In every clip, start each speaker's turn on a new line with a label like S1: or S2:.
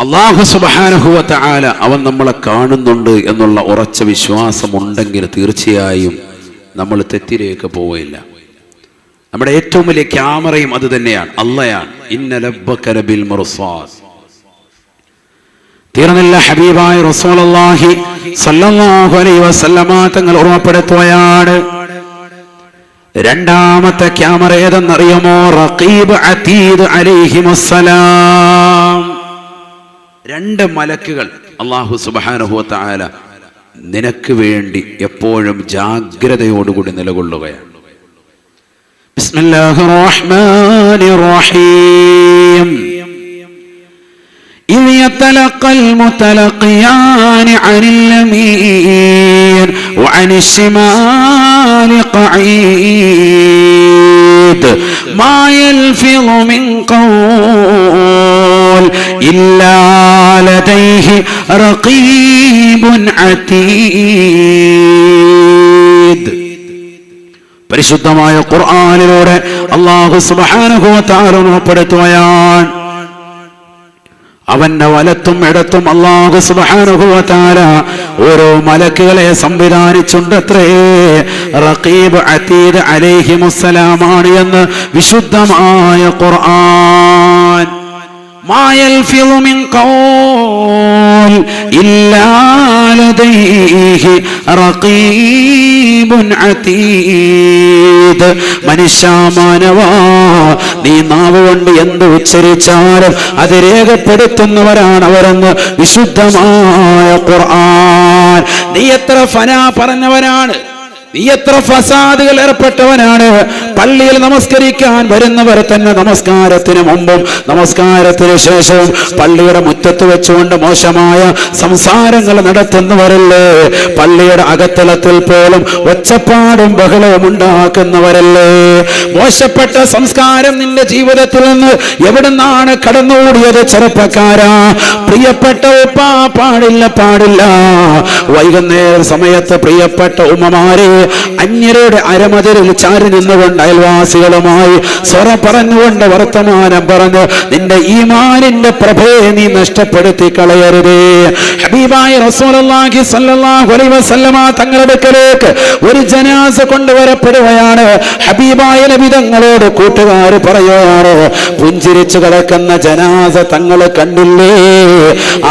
S1: അല്ലാഹു സുബ്ഹാനഹു വ തആല അവൻ നമ്മളെ കാണുന്നുണ്ട് എന്നുള്ള ഉറച്ച വിശ്വാസമുണ്ടെങ്കിൽ തീർച്ചയായും നമ്മൾ തെറ്റിലേക്ക് പോവില്ല. നമ്മുടെ ഏറ്റവും വലിയ ക്യാമറയും അത് തന്നെയാണ്, അള്ളയാണ്. ഇന്ന ലബ്ബക ലബിൽ മുർസാദ്. തീർന്നില്ല, ഹബീബായ റസൂലുള്ളാഹി സ്വല്ലല്ലാഹു അലൈഹി വസല്ലമ തങ്ങൾ ഓർമ്മപ്പെടുത്തുകയാണ്. രണ്ടാമത്തെ ക്യാമറ ഏതെന്നറിയുമോ? റഖീബ് അതീദ് അലൈഹിമുസ്സലാം. രണ്ട് മലക്കുകൾ അല്ലാഹു സുബ്ഹാനഹു വ തആല നിനക്ക് വേണ്ടി എപ്പോഴും ജാഗ്രതയോടുകൂടി നിലകൊള്ളുകയാണ്. ബിസ്മില്ലാഹിർ റഹ്മാനിർ റഹീം. إذ يتلقى المتلقيان عن اليمين وعن الشمال قعيد ما يلفظ من قول إلا لديه رقيب عتيد. പരിശുദ്ധമായ ഖുർആനിലൂടെ അല്ലാഹു സുബ്ഹാനഹു വ തആല ഓർമ്മപ്പെടുത്തുകയാണ്, അവന്റെ വലത്തും ഇടത്തും അല്ലാഹു സുബ്ഹാനഹു വ തആല ഓരോ മലക്കുകളെ സംവിധാനിച്ചുണ്ടത്രേ. റഖീബ് അതീദ് അലൈഹിമുസ്സലാമാണ് എന്ന് വിശുദ്ധമായ ഖുർആൻ. മാ യൽഫിളു മിൻ ഖൗൽ ഇല്ലാ ലദൈഹി റഖീബുൻ അതീദ്. മനുഷ്യമാനവാ, നീ നാവ് കൊണ്ട് എന്ത് ഉച്ചരിച്ചാലും അത് രേഖപ്പെടുത്തുന്നവരാണ് അവരെന്ന് വിശുദ്ധമായ ഖുർആൻ. നീ എത്ര ഫനാ പറഞ്ഞവനാണ്, നീ എത്ര ഫസാദുകൾ ഏർപ്പെട്ടവനാണ്. പള്ളിയിൽ നമസ്കരിക്കാൻ വരുന്നവർ തന്നെ നമസ്കാരത്തിന് മുമ്പും നമസ്കാരത്തിന് ശേഷവും പള്ളിയുടെ മുറ്റത്ത് വെച്ചുകൊണ്ട് മോശമായ സംസാരങ്ങൾ നടത്തുന്നവരല്ലേ. പള്ളിയുടെ അകത്തളത്തിൽ പോലും ഒച്ചപ്പാടും ബഹളവും ഉണ്ടാക്കുന്നവരല്ലേ. മോശപ്പെട്ട സംസ്കാരം നിന്റെ ജീവിതത്തിൽ നിന്ന് എവിടുന്നാണ് കടന്നുകൂടിയത്? ചെറുപ്പക്കാരാ, പ്രിയപ്പെട്ട ഉപ്പ, പാടില്ല പാടില്ല. വൈകുന്നേര സമയത്ത് പ്രിയപ്പെട്ട ഉമ്മമാരെ അന്യരുടെ അരമതിരിൽ ചാരി നിന്നുകൊണ്ട് അയൽവാസികളുമായി സ്വറ പറഞ്ഞുകൊണ്ട് വർത്തമാനം പറഞ്ഞ് നിന്റെ ഈമാനിന്റെ പ്രഭയെ നീ നഷ്ടപ്പെടുത്തി കളയരുതേ. ഹബീബായ റസൂലുള്ളാഹി സ്വല്ലല്ലാഹു അലൈഹി വസല്ലമ തങ്ങളുടെ അടുക്കലേക്ക് ഒരു ജനാസ കൊണ്ടുവരപ്പെടുകയാണ്. ഹബീബായ നബി തങ്ങളോട് കൂട്ടുകാർ പറയുകയാണ്, പുഞ്ചിരിച്ചു കിടക്കുന്ന ജനാസ തങ്ങൾ കണ്ടില്ലേ?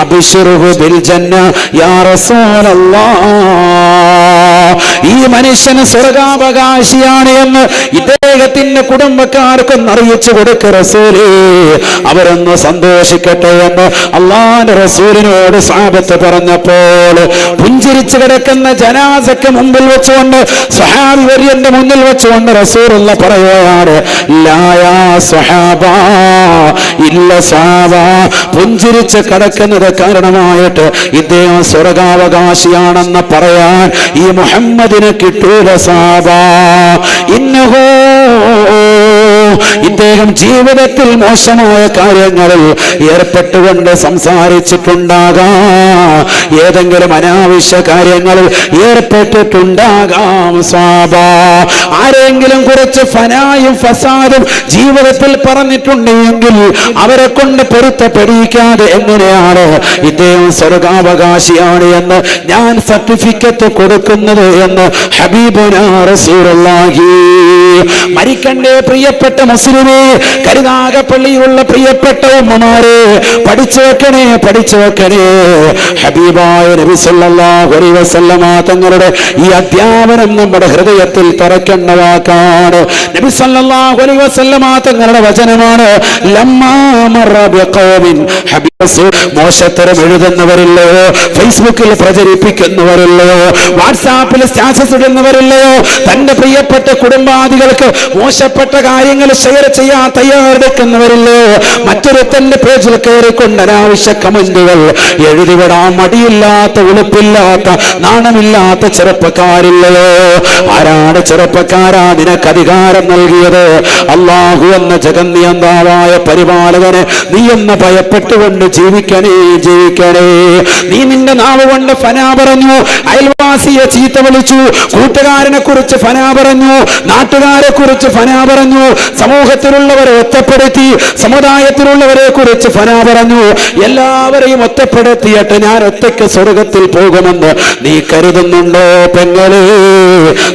S1: അബ്ശിറുഹു ബിൽ ജന്ന യാ റസൂലല്ലാഹ്. ഈ മനുഷ്യന് സ്വർഗാവകാശിയാണ് എന്ന് ഇദ്ദേഹത്തിന്റെ കുടുംബക്കാർക്കൊന്ന് അറിയിച്ചു കൊടുക്ക റസൂലേ, അവരൊന്ന് സന്തോഷിക്കട്ടെ എന്ന് അല്ലാഹുവിന്റെ റസൂലിനോട് സ്വഹാബത്ത് പറഞ്ഞപ്പോൾ പുഞ്ചിരിച്ചു കിടക്കുന്ന ജനാസയ്ക്ക് മുമ്പിൽ വെച്ചുകൊണ്ട് സ്വഹാബി വര്യന്റെ മുന്നിൽ വെച്ചുകൊണ്ട് റസൂലുള്ള പറയുകയാണ്, ലാ യാ സ്വഹാബ, ഇല്ല സ്വഹാബ. പുഞ്ചിരിച്ച് കിടക്കുന്നത് കാരണമായിട്ട് ഇദ്ദേഹം സ്വർഗാവകാശിയാണെന്ന് പറയാൻ ഈ മുഹമ്മദിന് കിട്ടൂല സാബ. ഇന്നഹു, ഇദ്ദേഹം ജീവിതത്തിൽ മോശമായ കാര്യങ്ങളിൽ ഏർപ്പെട്ടുകൊണ്ട് സംസാരിച്ചിട്ടുണ്ടാകാം, ഏതെങ്കിലും അനാവശ്യ കാര്യങ്ങളിൽ ഏർപ്പെട്ടിട്ടുണ്ടാകാം സാബ. ആരെങ്കിലും കുറച്ച് ഫനായും ഫസാദും ജീവിതത്തിൽ പറഞ്ഞിട്ടുണ്ടെങ്കിൽ അവരെ കൊണ്ട് പൊരുത്തപ്പെടിക്കാതെ എങ്ങനെയാണ് ഇദ്ദേഹം സ്വർഗാവകാശിയാണ് എന്ന് ഞാൻ സർട്ടിഫിക്കറ്റ് കൊടുക്കുന്നത് എന്ന് ഹബീബുനാ റസൂലുള്ളാഹി. മരിക്കണ്ടേ പ്രിയപ്പെട്ട മുസ്ലിമേ, കരുനാഗപ്പള്ളിയിലുള്ള പ്രിയപ്പെട്ട ഉമ്മമാരെ, പഠിച്ചു വെക്കണേ, പഠിച്ചു വെക്കണേ. ഹബീബായ നബി സല്ലല്ലാഹു അലൈഹി വസല്ലമ തങ്ങളുടെ ഈ അധ്യാപനം നമ്മുടെ ഹൃദയത്തിൽ തറയ്ക്കേണ്ട വാക്കാണ്. നബി സല്ലല്ലാഹു അലൈഹി വസല്ലമ തങ്ങളുടെ വചനമാണ്, ലമ്മാ മറ ബിഖൗമിൻ. മോശത്തരം എഴുതുന്നവരില്ലോ, ഫേസ്ബുക്കിൽ പ്രചരിപ്പിക്കുന്നവരില്ലോ, വാട്സാപ്പിൽ സ്റ്റാറ്റസ് ഇടുന്നവരില്ലോ, തന്റെ പ്രിയപ്പെട്ട കുടുംബാദികൾക്ക് മോശപ്പെട്ട കാര്യങ്ങൾ ഷെയർ ചെയ്യാൻ തയ്യാറെടുക്കുന്നവരില്ലോ, മറ്റൊരുത്തന്റെ പേജിൽ കയറിക്കൊണ്ട് അനാവശ്യ കമന്റുകൾ എഴുതിവിടാൻ മടിയില്ലാത്ത, ഉളുപ്പില്ലാത്ത, നാണമില്ലാത്ത ചെറുപ്പക്കാരില്ലയോ? ആരാണ് ചെറുപ്പക്കാരാ നിനക്ക് അധികാരം നൽകിയത്? അല്ലാഹു എന്ന ജഗന്നിയന്താവായ പരിപാലകനെ നീ എന്ന് ഭയപ്പെട്ടുകൊണ്ട് ജീവിക്കണേ, ജീവിക്കണേ. നീ നിന്റെ നാവ് കൊണ്ട് ഫനാ പറഞ്ഞു, അയൽവാസിയെ ചീത്ത വിളിച്ചു, കൂട്ടുകാരനെ കുറിച്ച് ഫനാ പറഞ്ഞു, നാട്ടുകാരെ കുറിച്ച് ഫനാ പറഞ്ഞു, സമൂഹത്തിലുള്ളവരെ ഒറ്റപ്പെടുത്തി, സമുദായത്തിലുള്ളവരെ കുറിച്ച് ഫനാ പറഞ്ഞു. എല്ലാവരെയും ഒറ്റപ്പെടുത്തിയിട്ട് ഞാൻ ഒറ്റയ്ക്ക് സ്വർഗത്തിൽ പോകുമെന്ന് നീ കരുതുന്നുണ്ടോ പെങ്ങളെ?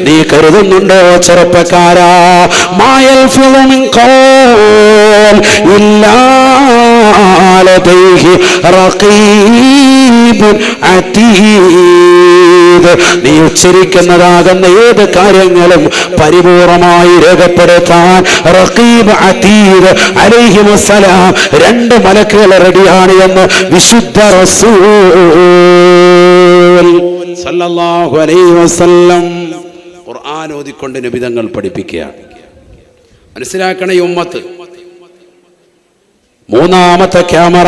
S1: നീ കരുതുന്നുണ്ടോ ചെറുപ്പക്കാരാ? മായൽ ഫിലിമിൻ ഖൗൽ ഇല്ലാ ലദൈഹി റഖീബുൻ അതീദ്. നീ ഉച്ചരിക്കുന്നതാകുന്ന ഏത് കാര്യങ്ങളും പരിപൂർണമായി രേഖപ്പെടുത്താൻ റഖീബ് അതീദ് അലൈഹിമുസ്സലാം 2 മലക്കുകൾ റെഡിയാണ് എന്ന് വിശുദ്ധ റസൂൽ സല്ലല്ലാഹു അലൈഹി വസല്ലം ഖുർആൻ ഓതിക്കൊണ്ട് നബി തങ്ങൾ പഠിപ്പിക്കുകയാണ്. മനസ്സിലാക്കണ ഈ ഉമ്മത്ത്. മൂന്നാമത്തെ ക്യാമറ,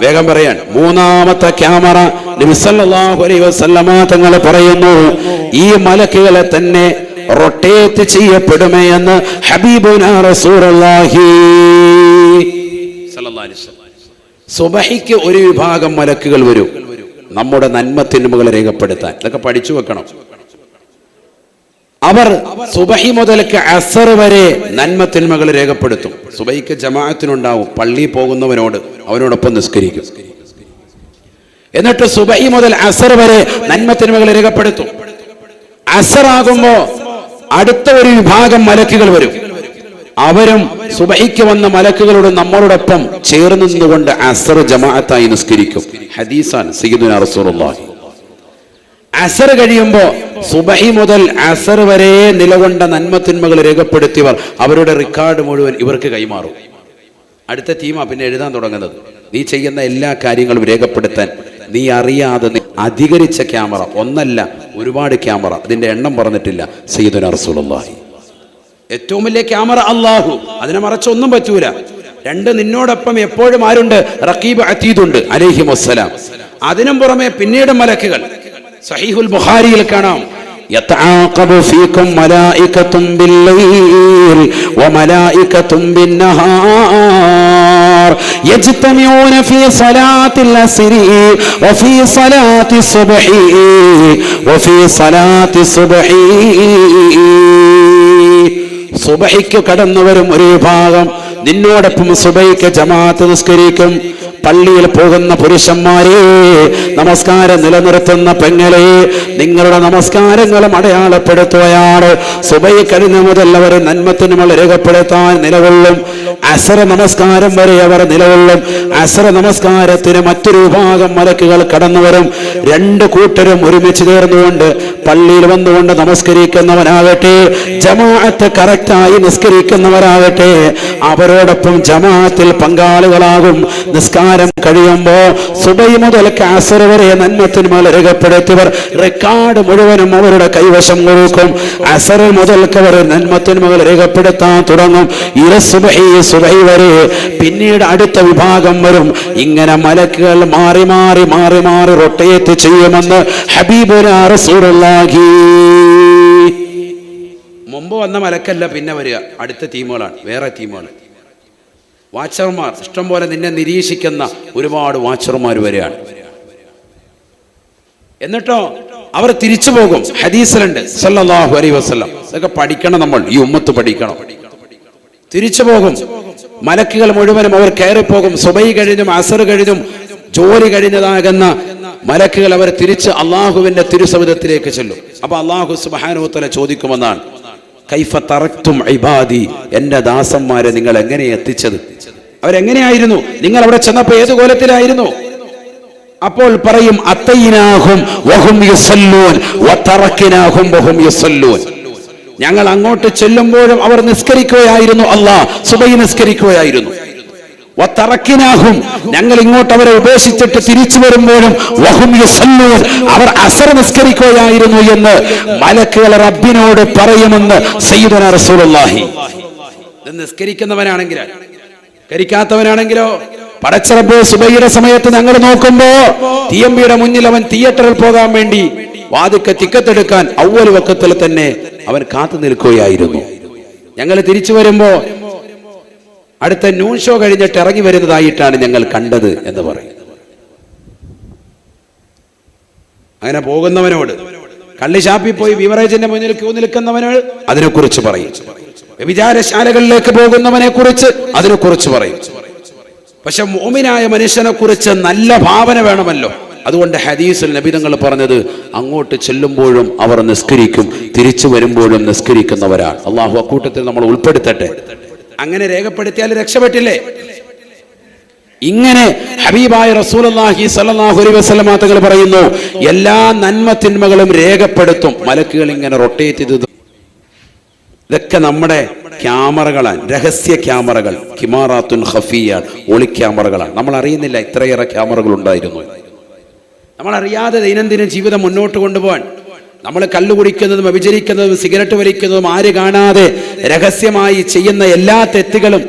S1: വേഗം പറയാൻ, മൂന്നാമത്തെ ക്യാമറ നബി സല്ലല്ലാഹു അലൈഹി വസല്ലമ തങ്ങൾ പറയുന്നു, ഈ മലക്കുകളെ തന്നെ റൊട്ടേറ്റ് ചെയ്യപ്പെടുമേ എന്ന് ഹബീബുനാ റസൂലുള്ളാഹി സല്ലല്ലാഹു അലൈഹി വസല്ലം. സുബഹിക്ക് ഒരു വിഭാഗം മലക്കുകൾ വരും നമ്മുടെ നന്മത്തിന്മകളെ രേഖപ്പെടുത്താൻ. ഇതൊക്കെ പഠിച്ചു വെക്കണം. അവർ സുബഹി മുതൽക്ക് അസർ വരെ നന്മത്തിന്മകൾ രേഖപ്പെടുത്തും. സുബഹിക്ക് ജമാഅത്തിനുണ്ടാവും, പള്ളി പോകുന്നവനോട് അവനോടൊപ്പം നിസ്കരിക്കും. എന്നിട്ട് സുബഹി മുതൽ അസർ വരെ നന്മത്തിന്മകൾ രേഖപ്പെടുത്തും. അസറാകുമ്പോ അടുത്ത ഒരു വിഭാഗം മലക്കുകൾ വരും. അവരും സുബഹിക്ക് വന്ന മലക്കുകളോട് നമ്മളോടൊപ്പം ചേർന്ന് നിന്നുകൊണ്ട് അസർ ജമാഅത്തായി നിസ്കരിക്കും. ഹദീസാൻ സയ്യിദുനാ റസൂലുള്ളാഹി. അസർ കഴിയുമ്പോ സുബഹി മുതൽ അസർ വരെ നിലകൊണ്ട നന്മത്തിന്മകൾ രേഖപ്പെടുത്തിയവർ അവരുടെ റെക്കോർഡ് മുഴുവൻ ഇവർക്ക് കൈമാറും. അടുത്ത ടീമാ പിന്നെ എഴുതാൻ തുടങ്ങുന്നത്. നീ ചെയ്യുന്ന എല്ലാ കാര്യങ്ങളും രേഖപ്പെടുത്താൻ നീ അറിയാതെ അധികരിച്ച ക്യാമറ, ഒന്നല്ല ഒരുപാട് ക്യാമറ, അതിന്റെ എണ്ണം പറഞ്ഞിട്ടില്ല സയ്യിദുനാ റസൂലുള്ളാഹി. ഏറ്റവും വലിയ ക്യാമറ അല്ലാഹു, അതിനെ മറച്ചൊന്നും പറ്റൂല. 2 നിന്നോടൊപ്പം എപ്പോഴും ആരുണ്ട്? റഖീബ് അതീദുണ്ട് അലൈഹിമുസ്സലാം. അതിനും പുറമെ പിന്നീട് മലക്കുകൾ. സഹീഹുൽ ബുഖാരിയിൽ കാണാം, യതആഖബു ഫീകും മലായികത്തും ബില്ലൈൽ വമലായികത്തും ബിന്നഹാർ യജ്തമിഊന ഫീ സ്വലാത്തിൽ അസ്രി വഫീ സ്വലാത്തി സുബ്ഹി വഫീ സ്വലാത്തി സുബ്ഹി. സുബഹിക്ക് കടന്നുവരും ഒരു വിഭാഗം, നിന്നോടൊപ്പം സുബഹിക്ക് ജമാഅത്ത് നിസ്കരിക്കും. പള്ളിയിൽ പോകുന്ന പുരുഷന്മാരെ, നമസ്കാരം നിലനിർത്തുന്ന പെങ്ങളെ, നിങ്ങളുടെ നമസ്കാരങ്ങളും അടയാളപ്പെടുത്തുകയാണ്. സുബഹി കഴിഞ്ഞ മുതൽ അവർ നന്മത്തിനുമൾ രേഖപ്പെടുത്താൻ നിലകൊള്ളും. അസർ നമസ്കാരം വരെ അവർ നിലകൊള്ളും. അസർ നമസ്കാരത്തിന് മറ്റൊരു വിഭാഗം മലക്കുകൾ കടന്നു വരും. 2 കൂട്ടരും ഒരുമിച്ച് ചേർന്നുകൊണ്ട് പള്ളിയിൽ വന്നുകൊണ്ട് നമസ്കരിക്കുന്നവനാകട്ടെ, ജമാഅത്ത് കറക്റ്റായി നിസ്കരിക്കുന്നവരാകട്ടെ, അവരോടൊപ്പം ജമാഅത്തിൽ പങ്കാളികളാകും. നിസ്കാരം കഴിയുമ്പോ സുബഹി മുതൽ അസർ വരെ നന്മത്തിന്മേൽ രേഖപ്പെടുത്തിയവർ റെക്കോർഡ് മുഴുവനും അവരുടെ കൈവശം കൊടുക്കും. അസർ മുതൽക്ക് അവർ നന്മത്തിന്മേൽ രേഖപ്പെടുത്താൻ തുടങ്ങും. സുബഹി വരെ. പിന്നീട് അടുത്ത വിഭാഗം വരും. ഇങ്ങനെ മലക്കുകൾ മാറി മാറി മാറി മാറി റൊട്ടേറ്റ് ചെയ്യുമെന്ന് ഹബീബുനാ റസൂലുള്ളാഹി. മുമ്പ് വന്ന മലക്കല്ല പിന്നെ വരിക, അടുത്ത ടീമുകളാണ്, വേറെ ടീമുകൾ. വാച്ചർമാർ ഇഷ്ടം പോലെ നിന്നെ നിരീക്ഷിക്കുന്ന ഒരുപാട് വാച്ചർമാർ വരികയാണ്. എന്നിട്ടോ അവർ തിരിച്ചു പോകും. ഹദീസിലുണ്ട് സല്ലല്ലാഹു അലൈഹി വസല്ലം. ഇതൊക്കെ പഠിക്കണം നമ്മൾ, ഈ ഉമ്മത്ത് പഠിക്കണം. തിരിച്ചു പോകും. മലക്കുകൾ മുഴുവനും അവർ കയറിപ്പോകും. സുബഹി കഴിഞ്ഞും അസർ കഴിഞ്ഞും ജോലി കഴിഞ്ഞതാകുന്ന മലക്കുകൾ അവർ തിരിച്ച് അള്ളാഹുവിന്റെ തിരുസവിധത്തിലേക്ക് ചെല്ലും. അപ്പൊ അള്ളാഹു സുബ്ഹാനഹു വ തആല ചോദിക്കുമെന്നാണ്, കൈഫ തറക്തും ഇബാദി, എന്റെ ദാസന്മാരെ നിങ്ങൾ എങ്ങനെ എത്തിച്ചത്? അവരെങ്ങനെയായിരുന്നു? നിങ്ങൾ അവിടെ ചെന്നപ്പോ ഏത് കോലത്തിലായിരുന്നു? അപ്പോൾ പറയും, അത്തൈനാഹും വഹും യുസല്ലൂൻ വതറക്നാഹും വഹും യുസല്ലൂൻ. ഞങ്ങൾ അങ്ങോട്ട് ചെല്ലുമ്പോഴും അവർ നിസ്കരിക്കുകയായിരുന്നു. അല്ലാഹ് സുബഹി നിസ്കരിക്കുകയായിരുന്നു. വതറക്നാഹും, ഞങ്ങൾ ഇങ്ങോട്ട് അവരെ ഉപേക്ഷിച്ചിട്ട് തിരിച്ചു വരുമ്പോഴും വഹും യുസല്ലൂൻ, അവർ അസർ നിസ്കരിക്കുകയായിരുന്നു എന്ന് മലക്കുകൾ റബ്ബിനോട് പറയുമെന്ന് സയ്യിദുനാ റസൂലുള്ളാഹി. ഇത് നിസ്കരിക്കുന്നവനാണെങ്കിലോ കരിക്കാത്തവനാണെങ്കിലോ പടച്ചറബ് സുബഹിയുടെ സമയത്ത് ഞങ്ങൾ നോക്കുമ്പോ TMBയുടെ മുന്നിൽ അവൻ തിയേറ്ററിൽ പോകാൻ വേണ്ടി വാതിക്ക് ടിക്കറ്റ് അവ്വൽ വക്കത്തിൽ തന്നെ അവൻ കാത്തു നിൽക്കുകയായിരുന്നു. ഞങ്ങൾ തിരിച്ചു വരുമ്പോ അടുത്ത ന്യൂൺ ഷോ കഴിഞ്ഞിട്ട് ഇറങ്ങി വരുന്നതായിട്ടാണ് ഞങ്ങൾ കണ്ടത് എന്ന് പറയും. അങ്ങനെ പോകുന്നവനോട്, കള്ളി ഷാപ്പിൽ പോയി ബീവറേജിന്റെ മുന്നിൽ ക്യൂ നിൽക്കുന്നവനോട് അതിനെക്കുറിച്ച് പറയും. വ്യഭിചാരശാലകളിലേക്ക് പോകുന്നവനെ കുറിച്ച് അതിനെക്കുറിച്ച് പറയും. പക്ഷെ മുഅ്മിനായ മനുഷ്യനെ കുറിച്ച് നല്ല ഭാവന വേണമല്ലോ. അതുകൊണ്ട് ഹദീസിൽ നബി തങ്ങൾ പറഞ്ഞത്, അങ്ങോട്ട് ചെല്ലുമ്പോഴും അവർ നിസ്കരിക്കും, തിരിച്ചു വരുമ്പോഴും നിസ്കരിക്കുന്നവരാണ്. അള്ളാഹു അക്കൂട്ടത്തിൽ നമ്മൾ ഉൾപ്പെടുത്തട്ടെ. അങ്ങനെ രേഖപ്പെടുത്തിയാൽ രക്ഷപ്പെട്ടില്ലേ? ഇങ്ങനെ ഹബീബായ റസൂലുള്ളാഹി സ്വല്ലല്ലാഹു അലൈഹി വസല്ലം തങ്ങൾ പറയുന്നു, എല്ലാ നന്മ തിന്മകളും രേഖപ്പെടുത്തും. മലക്കുകൾ ഇങ്ങനെ റൊട്ടേറ്റ് ചെയ്ത്. ഇതൊക്കെ നമ്മുടെ ക്യാമറകളാണ്, രഹസ്യ ക്യാമറകൾ, കിമാറാത്തുൻ ഖഫിയ്യ, ഒളി ക്യാമറകളാണ്. നമ്മൾ അറിയുന്നില്ല ഇത്രയേറെ ക്യാമറകൾ ഉണ്ടായിരുന്നു. നമ്മളറിയാതെ ദൈനംദിന ജീവിതം മുന്നോട്ട് കൊണ്ടുപോകാൻ നമ്മൾ കള്ളു കുടിക്കുന്നതും വ്യഭിചരിക്കുന്നതും സിഗരറ്റ് വലിക്കുന്നതും ആര് കാണാതെ രഹസ്യമായി ചെയ്യുന്ന എല്ലാ തെറ്റുകളും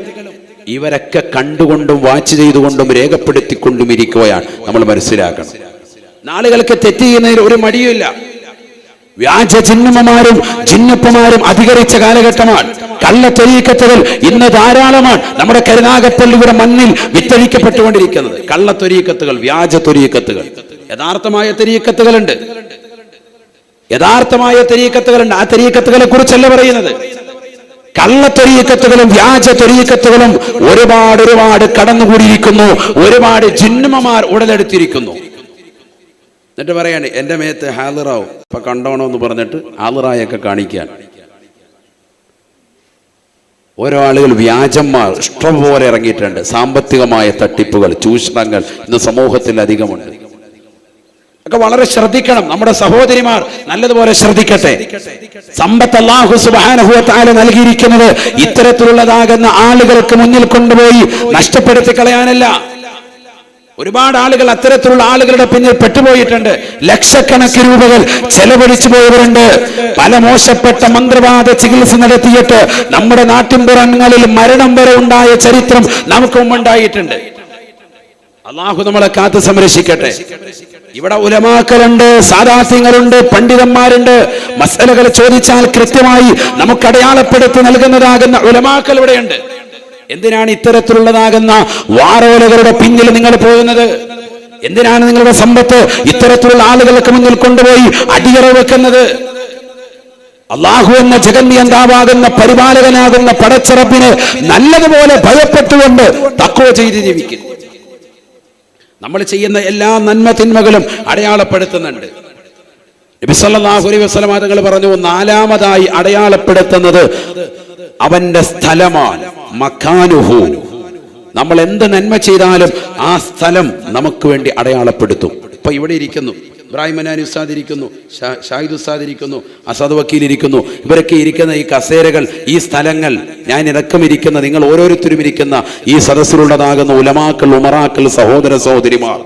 S1: ഇവരൊക്കെ കണ്ടുകൊണ്ടും വാച്ച് ചെയ്തുകൊണ്ടും രേഖപ്പെടുത്തിക്കൊണ്ടും ഇരിക്കുകയാണ്. നമ്മൾ മനസ്സിലാക്കണം. നാളുകൾക്ക് തെറ്റ് ചെയ്യുന്നതിൽ ഒരു മടിയുമില്ല. വ്യാജ ജിന്നമ്മമാരും ജിന്നപ്പമാരും അധികരിച്ച കാലഘട്ടമാണ്. കള്ള ത്വരീഖത്തുകൾ ഇന്ന് ധാരാളമാണ്. നമ്മുടെ കരുനാഗപ്പള്ളിയുടെ മണ്ണിൽ വിറ്റഴിക്കപ്പെട്ടുകൊണ്ടിരിക്കുന്നത് കള്ള ത്വരീഖത്തുകൾ, വ്യാജ ത്വരീഖത്തുകൾ. യഥാർത്ഥമായ ത്വരീഖത്തുകളുണ്ട്, യഥാർത്ഥമായ ത്വരീഖത്തുകളുണ്ട്. ആ ത്വരീഖത്തുകളെ കുറിച്ചല്ല പറയുന്നത്. കള്ള ത്വരീഖത്തുകളും വ്യാജ ത്വരീഖത്തുകളും ഒരുപാട് കടന്നുകൂടിയിരിക്കുന്നു. ഒരുപാട് ജിന്നമ്മമാർ ഉടലെടുത്തിരിക്കുന്നു. എന്നിട്ട് പറയാണ്, എൻ്റെ മേത്ത് ഹാളിറാവും, ഇപ്പൊ കണ്ടോണമെന്ന് പറഞ്ഞിട്ട് ഹാളിറായൊക്കെ കാണിക്കാൻ ഓരോ ആളുകൾ, വ്യാജന്മാർ ഇഷ്ടംപോലെ ഇറങ്ങിയിട്ടുണ്ട്. സാമ്പത്തികമായ തട്ടിപ്പുകൾ, ചൂഷണങ്ങൾ ഇന്ന് സമൂഹത്തിൽ അധികമുണ്ട്. ഒക്കെ വളരെ ശ്രദ്ധിക്കണം. നമ്മുടെ സഹോദരിമാർ നല്ലതുപോലെ ശ്രദ്ധിക്കട്ടെ. സമ്പത്ത് അല്ലാഹു സുബ്ഹാനഹു വ തആല നൽകിയിരിക്കുന്നത് ഇത്തരത്തിലുള്ളതാകുന്ന ആളുകൾക്ക് മുന്നിൽ കൊണ്ടുപോയി നഷ്ടപ്പെടുത്തി കളയാനല്ല. ഒരുപാട് ആളുകൾ അത്തരത്തിലുള്ള ആളുകളുടെ പിന്നിൽ പെട്ടുപോയിട്ടുണ്ട്. ലക്ഷക്കണക്കിന് രൂപകൾ ചെലവഴിച്ചു പോയവരുണ്ട്. പല മോശപ്പെട്ട മന്ത്രവാദ ചികിത്സ നടത്തിയിട്ട് നമ്മുടെ നാട്ടിൻപുറങ്ങളിൽ മരണം വരെ ഉണ്ടായ ചരിത്രം നമുക്ക് മുമ്പുണ്ടായിട്ടുണ്ട്. അള്ളാഹു നമ്മളെ കാത്തു സംരക്ഷിക്കട്ടെ. ഇവിടെ ഉലമാക്കളുണ്ട്, സാദാത്യങ്ങളുണ്ട്, പണ്ഡിതന്മാരുണ്ട്. മസലകൾ ചോദിച്ചാൽ കൃത്യമായി നമുക്ക് അടയാളപ്പെടുത്തി നൽകുന്നതാകുന്ന ഉലമാക്കൾ ഇവിടെയുണ്ട്. എന്തിനാണ് ഇത്തരത്തിലുള്ളതാകുന്ന വാറോലകളുടെ പിന്നിൽ നിങ്ങൾ പോകുന്നത്? എന്തിനാണ് നിങ്ങളുടെ സമ്പത്ത് ഇത്തരത്തിലുള്ള ആളുകൾക്ക് മുന്നിൽ കൊണ്ടുപോയി അടിയറ വെക്കുന്നത്? അള്ളാഹു എന്ന ജഗന്യന്താവാകുന്ന പരിപാലകനാകുന്ന പടച്ചറപ്പിന് നല്ലതുപോലെ ഭയപ്പെട്ടുകൊണ്ട് തഖ്വ ചെയ്ത് ജീവിക്കുന്നു. നമ്മൾ ചെയ്യുന്ന എല്ലാ നന്മ തിന്മകളും അടയാളപ്പെടുത്തുന്നുണ്ട്. നബി സല്ലല്ലാഹു അലൈഹി വസല്ലം തങ്ങൾ പറഞ്ഞു, നാലാമതായി അടയാളപ്പെടുത്തുന്നത് അവന്റെ സ്ഥലമാണ്. മക്കാനുഹു. നമ്മൾ എന്ത് നന്മ ചെയ്താലും ആ സ്ഥലം നമുക്ക് വേണ്ടി അടയാളപ്പെടുത്തും. ഇപ്പൊ ഇവിടെ ഇരിക്കുന്നു, ഇബ്രാഹിം മനാനി ഉസ്താദ് ഇരിക്കുന്നു, ഷാഹിദ് ഉസ്താദ് ഇരിക്കുന്നു, അസദ് വക്കീൽ ഇരിക്കുന്നു. ഇവരൊക്കെ ഇരിക്കുന്ന ഈ കസേരകൾ, ഈ സ്ഥലങ്ങൾ, ഞാൻ ഇറക്കം ഇരിക്കുന്ന, നിങ്ങൾ ഓരോരുത്തരും ഇരിക്കുന്ന ഈ സദസ്സിലുള്ളതാകുന്ന ഉലമാക്കൾ, ഉമറാക്കൾ, സഹോദര സഹോദരിമാർ,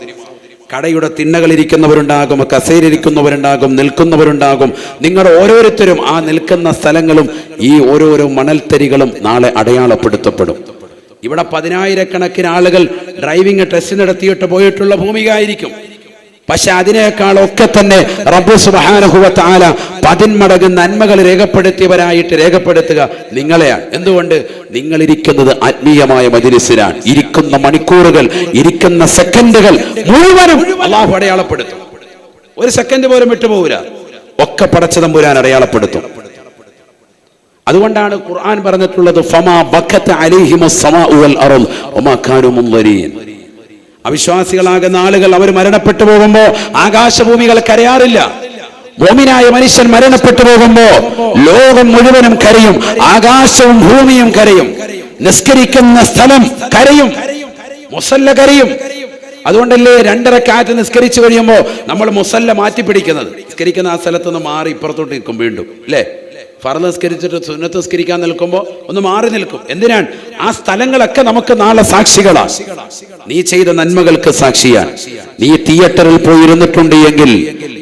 S1: കടയുടെ തിണ്ണകളിരിക്കുന്നവരുണ്ടാകും, കസേരയിരിക്കുന്നവരുണ്ടാകും, നിൽക്കുന്നവരുണ്ടാകും. നിങ്ങൾ ഓരോരുത്തരും ആ നിൽക്കുന്ന സ്ഥലങ്ങളും ഈ ഓരോരോ മണൽത്തരികളും നാളെ അടയാളപ്പെടുത്തപ്പെടും. ഇവിടെ 10,000-കണക്കിന് ആളുകൾ ഡ്രൈവിംഗ് ടെസ്റ്റ് നടത്തിയിട്ട് പോയിട്ടുള്ള ഭൂമികയായിരിക്കും. പക്ഷെ അതിനേക്കാളൊക്കെ തന്നെ റബ്ബ് സുബ്ഹാനഹു വ തആല 10 മടങ്ങ് നന്മകൾ രേഖപ്പെടുത്തിയവരായിട്ട് രേഖപ്പെടുത്തുക നിങ്ങളെയാണ്. എന്തുകൊണ്ട്? നിങ്ങൾ ഇരിക്കുന്നത് ആത്മീയമായ മജ്‌ലിസിലാണ്. ഇരിക്കുന്ന മണിക്കൂറുകൾ, ഇരിക്കുന്ന സെക്കൻഡുകൾ മുഴുവനും അല്ലാഹു അടയാളപ്പെടുത്തും. ഒരു സെക്കൻഡ് പോലും വിട്ടുപോകില്ല. ഒക്കെ പടച്ച തമ്പുരാൻ അടയാളപ്പെടുത്തും. അതുകൊണ്ടാണ് ഖുർആൻ പറഞ്ഞിട്ടുള്ളത്, ഫമാ ബക്കത അലൈഹിമുസ് സമാഉ വൽ അർദ് വമാ കാനൂ മുൻദരീൻ. അവിശ്വാസികളാകുന്ന ആളുകൾ അവർ മരണപ്പെട്ടു പോകുമ്പോ ആകാശഭൂമികൾ കരയാറില്ല. മുഅ്മിനായ മനുഷ്യൻ മരണപ്പെട്ടു പോകുമ്പോ ലോകം മുഴുവനും കരയും, ആകാശവും ഭൂമിയും കരയും, നിസ്കരിക്കുന്ന സ്ഥലം കരയും, മുസല്ല കരയും. അതുകൊണ്ടല്ലേ 2 റക്അത്ത് നിസ്കരിച്ചു കഴിയുമ്പോൾ നമ്മൾ മുസല്ല മാറ്റിപ്പിടിക്കുന്നത്. നിസ്കരിക്കുന്ന ആ സ്ഥലത്ത് നിന്ന് മാറി ഇപ്പുറത്തോട്ട് നിൽക്കും വീണ്ടും, അല്ലേ? ഫർള് നിസ്കരിച്ചിട്ട് സുന്നത്ത് നിസ്കരിക്കാൻ നിൽക്കുമ്പോൾ ഒന്ന് മാറി നിൽക്കും. എന്തിനാണ്? ആ സ്ഥലങ്ങളൊക്കെ നമുക്ക് നാളെ സാക്ഷികളാണ്. നീ ചെയ്ത നന്മകൾക്ക് സാക്ഷിയാണ്. നീ തിയേറ്ററിൽ പോയി ഇരുന്നിട്ടുണ്ട് എങ്കിൽ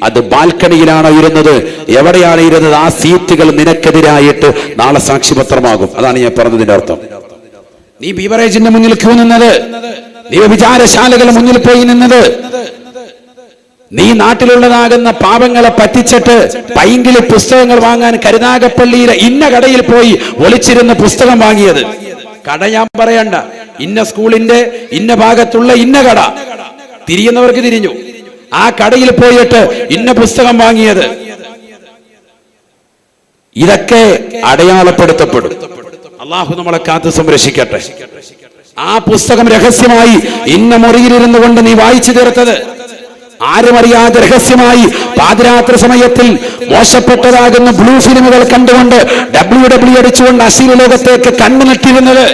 S1: അത് ബാൽക്കണിയിലാണോ ഇരുന്നത്, എവിടെയാണ് ഇരുന്നത്, ആ സീറ്റുകൾ നിനക്കെതിരായിട്ട് നാളെ സാക്ഷിപത്രമാകും. അതാണ് ഞാൻ പറഞ്ഞതിന്റെ അർത്ഥം. നീ ബീവറേജിന്റെ മുന്നിൽ ക്യൂ നിന്നത്, നീ വിചാരശാലകളുടെ മുന്നിൽ പോയി നിന്നത്, നീ നാട്ടിലുള്ളതാകുന്ന പാപങ്ങളെ പറ്റിച്ചിട്ട് പൈങ്കിളി പുസ്തകങ്ങൾ വാങ്ങാൻ കരുനാഗപ്പള്ളിയിലെ ഇന്ന കടയിൽ പോയി ഒളിച്ചിരുന്ന പുസ്തകം വാങ്ങിയത്. കട ഞാൻ പറയണ്ട, ഇന്ന സ്കൂളിന്റെ ഇന്ന ഭാഗത്തുള്ള ഇന്ന കട, തിരിയുന്നവർക്ക് തിരിഞ്ഞു. ആ കടയിൽ പോയിട്ട് ഇന്ന പുസ്തകം വാങ്ങിയത്, ഇതൊക്കെ അടയാളപ്പെടുത്തപ്പെടും. അള്ളാഹു നമ്മളെ കാത്ത് സംരക്ഷിക്കട്ടെ. ആ പുസ്തകം രഹസ്യമായി ഇന്ന മുറിയിലിരുന്നു കൊണ്ട് നീ വായിച്ചു തീർത്തത്, ആരും അറിയാതെ രഹസ്യമായി പാതിരാത്രി സമയത്തിൽ മോശപ്പെട്ടതാകുന്ന ബ്ലൂ ഫിലിമുകൾ കണ്ടുകൊണ്ട് WWE അടിച്ചുകൊണ്ട് അശ്ലീല ലോകത്തേക്ക് കണ്ണുനട്ടിരുന്നത്,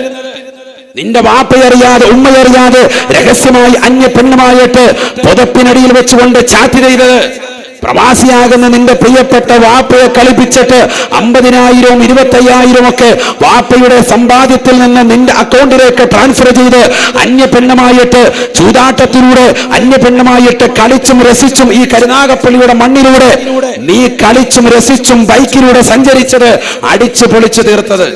S1: നിന്റെ വാപ്പയറിയാതെ ഉമ്മയറിയാതെ രഹസ്യമായി അന്യ പെണ്ണുമായിട്ട് പുതപ്പിനടിയിൽ വെച്ചുകൊണ്ട് ചാറ്റ് ചെയ്തത്, പ്രവാസിയാകുന്ന നിന്റെ പ്രിയപ്പെട്ട വാപ്പയെ കളിപ്പിച്ചിട്ട് 50,000 25,000 ഒക്കെ വാപ്പയുടെ സമ്പാദ്യത്തിൽ നിന്ന് നിന്റെ അക്കൗണ്ടിലേക്ക് ട്രാൻസ്ഫർ ചെയ്ത് അന്യ പെണ്ണുമായിട്ട് ചൂതാട്ടത്തിലൂടെ അന്യ പെണ്ണുമായിട്ട് കളിച്ചും രസിച്ചും ഈ കരുനാഗപ്പള്ളിയുടെ മണ്ണിലൂടെ നീ കളിച്ചും രസിച്ചും ബൈക്കിലൂടെ സഞ്ചരിച്ചത്, അടിച്ചു പൊളിച്ചു തീർത്തത്.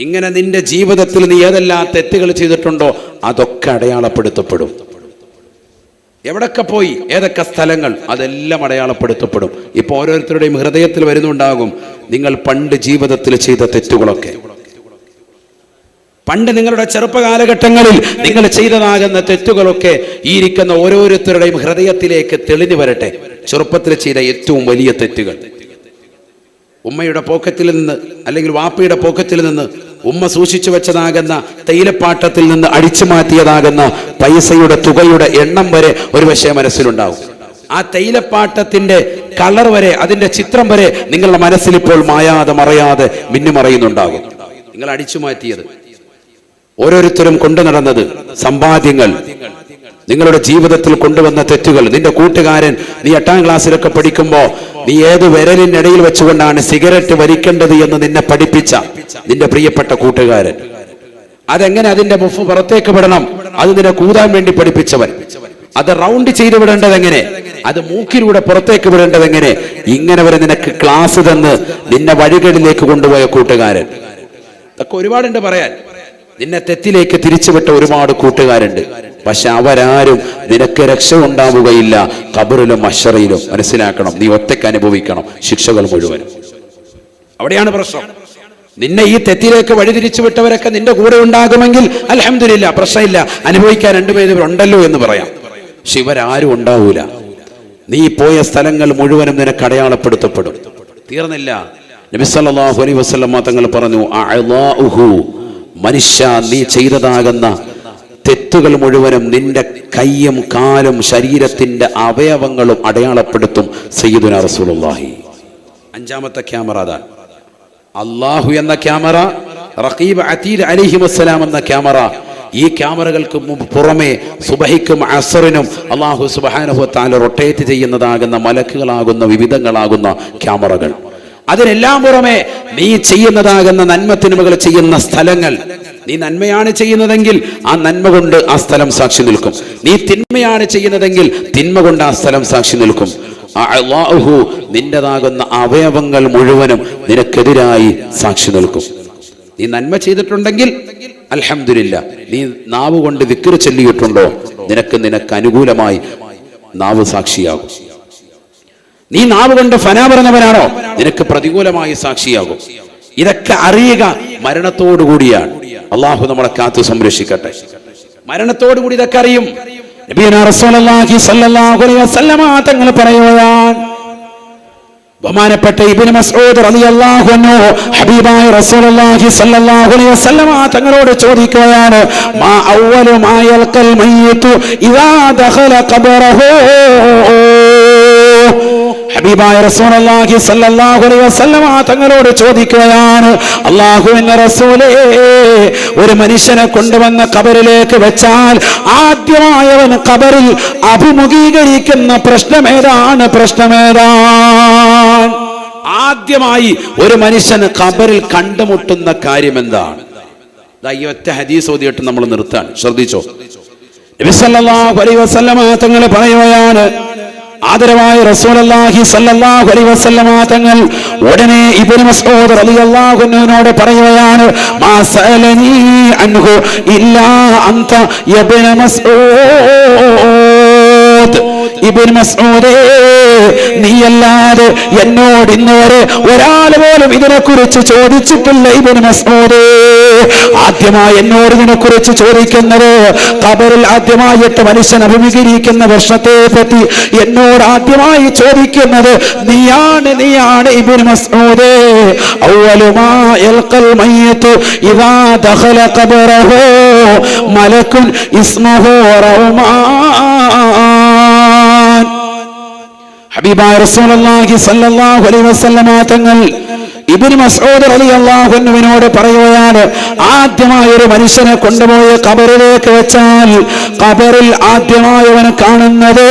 S1: ഇങ്ങനെ നിന്റെ ജീവിതത്തിൽ നീ ഏതെല്ലാം തെറ്റുകൾ ചെയ്തിട്ടുണ്ടോ അതൊക്കെ അടയാളപ്പെടുത്തപ്പെടും. എവിടൊക്കെ പോയി, ഏതൊക്കെ സ്ഥലങ്ങൾ, അതെല്ലാം അടയാളപ്പെടുത്തപ്പെടും. ഇപ്പൊ ഓരോരുത്തരുടെയും ഹൃദയത്തിൽ വരുന്നുണ്ടാകും നിങ്ങൾ പണ്ട് ജീവിതത്തിൽ ചെയ്ത തെറ്റുകളൊക്കെ. പണ്ട് നിങ്ങളുടെ ചെറുപ്പകാലഘട്ടങ്ങളിൽ നിങ്ങൾ ചെയ്തതാകുന്ന തെറ്റുകളൊക്കെ ഈ ഇരിക്കുന്ന ഓരോരുത്തരുടെയും ഹൃദയത്തിലേക്ക് തെളിഞ്ഞു വരട്ടെ. ചെറുപ്പത്തിൽ ചെയ്ത ഏറ്റവും വലിയ തെറ്റുകൾ, ഉമ്മയുടെ പോക്കറ്റിൽ നിന്ന് അല്ലെങ്കിൽ വാപ്പയുടെ പോക്കറ്റിൽ നിന്ന് ഉമ്മ സൂക്ഷിച്ചു വെച്ചതാകുന്ന തേയിലപ്പാട്ടത്തിൽ നിന്ന് അടിച്ചു മാറ്റിയതാകുന്ന പൈസയുടെ തുകയുടെ എണ്ണം വരെ ഒരു പക്ഷേ മനസ്സിലുണ്ടാവും. ആ തേയിലപ്പാട്ടത്തിന്റെ കളർ വരെ, അതിന്റെ ചിത്രം വരെ നിങ്ങളുടെ മനസ്സിൽ ഇപ്പോൾ മായാതെ മറയാതെ മിന്നുമറയുന്നുണ്ടാകും. നിങ്ങൾ അടിച്ചു മാറ്റിയത്, ഓരോരുത്തരും കൊണ്ടു നടന്നത്, സമ്പാദ്യങ്ങൾ, നിങ്ങളുടെ ജീവിതത്തിൽ കൊണ്ടുവന്ന തെറ്റുകൾ. നിന്റെ കൂട്ടുകാരൻ, നീ 8ാം ക്ലാസ്സിലൊക്കെ പഠിക്കുമ്പോ നീ ഏത് വിരലിനിടയിൽ വെച്ചുകൊണ്ടാണ് സിഗരറ്റ് വലിക്കേണ്ടത് എന്ന് നിന്നെ പഠിപ്പിച്ച നിന്റെ പ്രിയപ്പെട്ട കൂട്ടുകാരൻ, അതെങ്ങനെ അതിന്റെ മുഫ് പുറത്തേക്ക് വിടണം, അത് നിന്നെ കൂതാൻ വേണ്ടി പഠിപ്പിച്ചവൻ, അത് റൗണ്ട് ചെയ്ത് വിടേണ്ടത് എങ്ങനെ, അത് മൂക്കിലൂടെ പുറത്തേക്ക് വിടേണ്ടത് എങ്ങനെ, ഇങ്ങനെ വരെ നിനക്ക് ക്ലാസ് തന്ന് നിന്നെ വഴികളിലേക്ക് കൊണ്ടുപോയ കൂട്ടുകാരൻ. ഇതൊക്കെ ഒരുപാടുണ്ട് പറയാൻ. നിന്നെ തെറ്റിലേക്ക് തിരിച്ചുവിട്ട ഒരുപാട് കൂട്ടുകാരുണ്ട്. പക്ഷെ അവരാരും നിനക്ക് രക്ഷ ഉണ്ടാവുകയില്ല ഖബറിലും മഹ്ശറിലും. മനസ്സിലാക്കണം, നീ ഒറ്റയ്ക്ക് അനുഭവിക്കണം ശിക്ഷകൾ മുഴുവൻ. അവിടെയാണ് പ്രശ്നം. നിന്നെ ഈ തെറ്റിലേക്ക് വഴിതിരിച്ചു വിട്ടവരൊക്കെ നിന്റെ കൂടെ ഉണ്ടാകുമെങ്കിൽ അൽഹംദുലില്ലാ, പ്രശ്നമില്ല, അനുഭവിക്കാൻ 2 പേരുണ്ടല്ലോ എന്ന് പറയാം. പക്ഷെ ഇവരാരും ഉണ്ടാവൂല. നീ പോയ സ്ഥലങ്ങൾ മുഴുവനും നിനക്ക് അടയാളപ്പെടുത്തപ്പെടും. തീർന്നില്ല. നബി സല്ലല്ലാഹു അലൈഹി വസല്ലം തങ്ങൾ പറഞ്ഞു, അഅ്ളാഉഹു, മനുഷ്യ നീ ചെയ്തതാകുന്ന തെറ്റുകൾ മുഴുവനും നിന്റെ കയ്യും കാലും ശരീരത്തിന്റെ അവയവങ്ങളും അടയാളപ്പെടുത്തും സയ്യിദുനാ റസൂലുള്ളാഹി. 5ാമത്തെ ക്യാമറ അതാണ്. അല്ലാഹു എന്ന ക്യാമറ, റഖീബ് അതീദ് അലൈഹിസ്സലാം എന്ന ക്യാമറ. ഈ ക്യാമറകൾക്ക് പുറമെ സുബഹിക്കും അസറിനും അല്ലാഹു സുബ്ഹാനഹു വ തആല റൊട്ടേറ്റ് ചെയ്യുന്നതാകുന്ന മലക്കുകളാകുന്ന വിവിധങ്ങളാകുന്ന ക്യാമറകൾ. അതിനെല്ലാം പുറമെ നീ ചെയ്യുന്നതാകുന്ന നന്മ തിന്മകൾ ചെയ്യുന്ന സ്ഥലങ്ങൾ. നീ നന്മയാണ് ചെയ്യുന്നതെങ്കിൽ ആ നന്മ കൊണ്ട് ആ സ്ഥലം സാക്ഷി നിൽക്കും. നീ തിന്മയാണ് ചെയ്യുന്നതെങ്കിൽ തിന്മ കൊണ്ട് ആ സ്ഥലം സാക്ഷി നിൽക്കും. അല്ലാഹു നിന്റേതാകുന്ന അവയവങ്ങൾ മുഴുവനും നിനക്കെതിരായി സാക്ഷി നിൽക്കും. നീ നന്മ ചെയ്തിട്ടുണ്ടെങ്കിൽ അൽഹംദുലില്ലാ, നീ നാവ് കൊണ്ട് ദിക്ർ ചൊല്ലിയിട്ടുണ്ടോ, നിനക്ക് അനുകൂലമായി നാവ് സാക്ഷിയാകും. നീ നാവ് കൊണ്ട് ഫനാ പറഞ്ഞവനാണോ, നിനക്ക് പ്രതികൂലമായി സാക്ഷിയാകും. ഇതൊക്കെ അറിയുക മരണത്തോടുകൂടിയാണ്. അള്ളാഹു നമ്മളെ കാത്തു സംരക്ഷിക്കട്ടെ. മരണത്തോടുകൂടി ഇതൊക്കെ അറിയും. നബിയുനാ റസൂലുള്ളാഹി സ്വല്ലല്ലാഹു അലൈഹി വസല്ലമ തങ്ങൾ പറയുകയാണ്, ബഹുമാനപ്പെട്ട ഇബ്നു മസ്ഊദ് റളിയല്ലാഹു അൻഹു ഹബീബായ റസൂലുള്ളാഹി സ്വല്ലല്ലാഹു അലൈഹി വസല്ലമ തങ്ങളോട് ചോദിക്കുകയാണ്, മാ അവ്വലു മാ യൽഖൽ മയ്യിതു ഇദാ ദഖല ഖബറഹു. ഹബീബായ റസൂലുള്ളാഹി സ്വല്ലല്ലാഹു അലൈഹി വസല്ലമ തങ്ങളോട് ചോദിക്കുകയാണ്, അല്ലാഹുവിന്റെ റസൂലേ, ഒരു മനുഷ്യനെ കൊണ്ടുവന്ന ഖബറിലേക്ക് വെച്ചാൽ ആദ്യമായി അവൻ ഖബറിൽ അഭിമുഖീകരിക്കുന്ന പ്രശ്നമേതാണ്? ആദ്യമായി ഒരു മനുഷ്യന് ഖബറിൽ കണ്ടുമുട്ടുന്ന കാര്യം എന്താണ്? ഈ ഒറ്റ ഹദീസ് ഓതിയിട്ട് നമ്മൾ നിർത്താൻ ശ്രദ്ധിച്ചോ. നബി സല്ലല്ലാഹു അലൈഹി വസല്ലമ തങ്ങൾ പറയുകയാണ്, ആദരവായ റസൂലുള്ളാഹി സ്വല്ലല്ലാഹു അലൈഹി വസല്ലമ തങ്ങൾ ഉടനെ ഇബ്നു മസ്ഊദ് റളിയല്ലാഹു അൻഹുവിനോട് പറയുകയാണ്, മാ സഅലനി അൻഹു ഇല്ലാ അൻത ഇബ്നു മസ്ഊദ്. ഇബ്നു മസ്ഊദേ, നീയല്ലാതെ എന്നോട് ഇന്നുവരെ ഒരാൾ പോലും ഇതിനെക്കുറിച്ച് ചോദിച്ചിട്ടില്ല ഇബ്നു മസ്ഊദേ.
S2: ആദ്യമായി എന്നോട് ഇതിനെക്കുറിച്ച് ചോദിക്കുന്നത്, ഖബറിൽ ആദ്യമായിട്ട് മനുഷ്യൻ അഭിമുഖീകരിക്കുന്ന പ്രശ്നത്തെ പറ്റി എന്നോട് ആദ്യമായി ചോദിക്കുന്നത് നീയാണ് ഇബ്നു മസ്ഊദ്. അവ്വലു മാ യൽഖൽ മയ്യിതു ഇദാ ദഖല ഖബറഹു മലക്കുൻ ഇസ്മുഹു റൗമാൻ. ഹബീബായ റസൂലുള്ളാഹി സ്വല്ലല്ലാഹു അലൈഹി വസല്ലമ തങ്ങൾ ഇബ്നു മസ്ഊദ് റളിയല്ലാഹു അൻഹുവിനോട് പറയുകയാണ്, ആദ്യമായി ഒരു മനുഷ്യനെ കൊണ്ടുപോയി ഖബറിലേക്ക് വെച്ചാൽ ഖബറിൽ ആദ്യമായി അവൻ കാണുന്നത്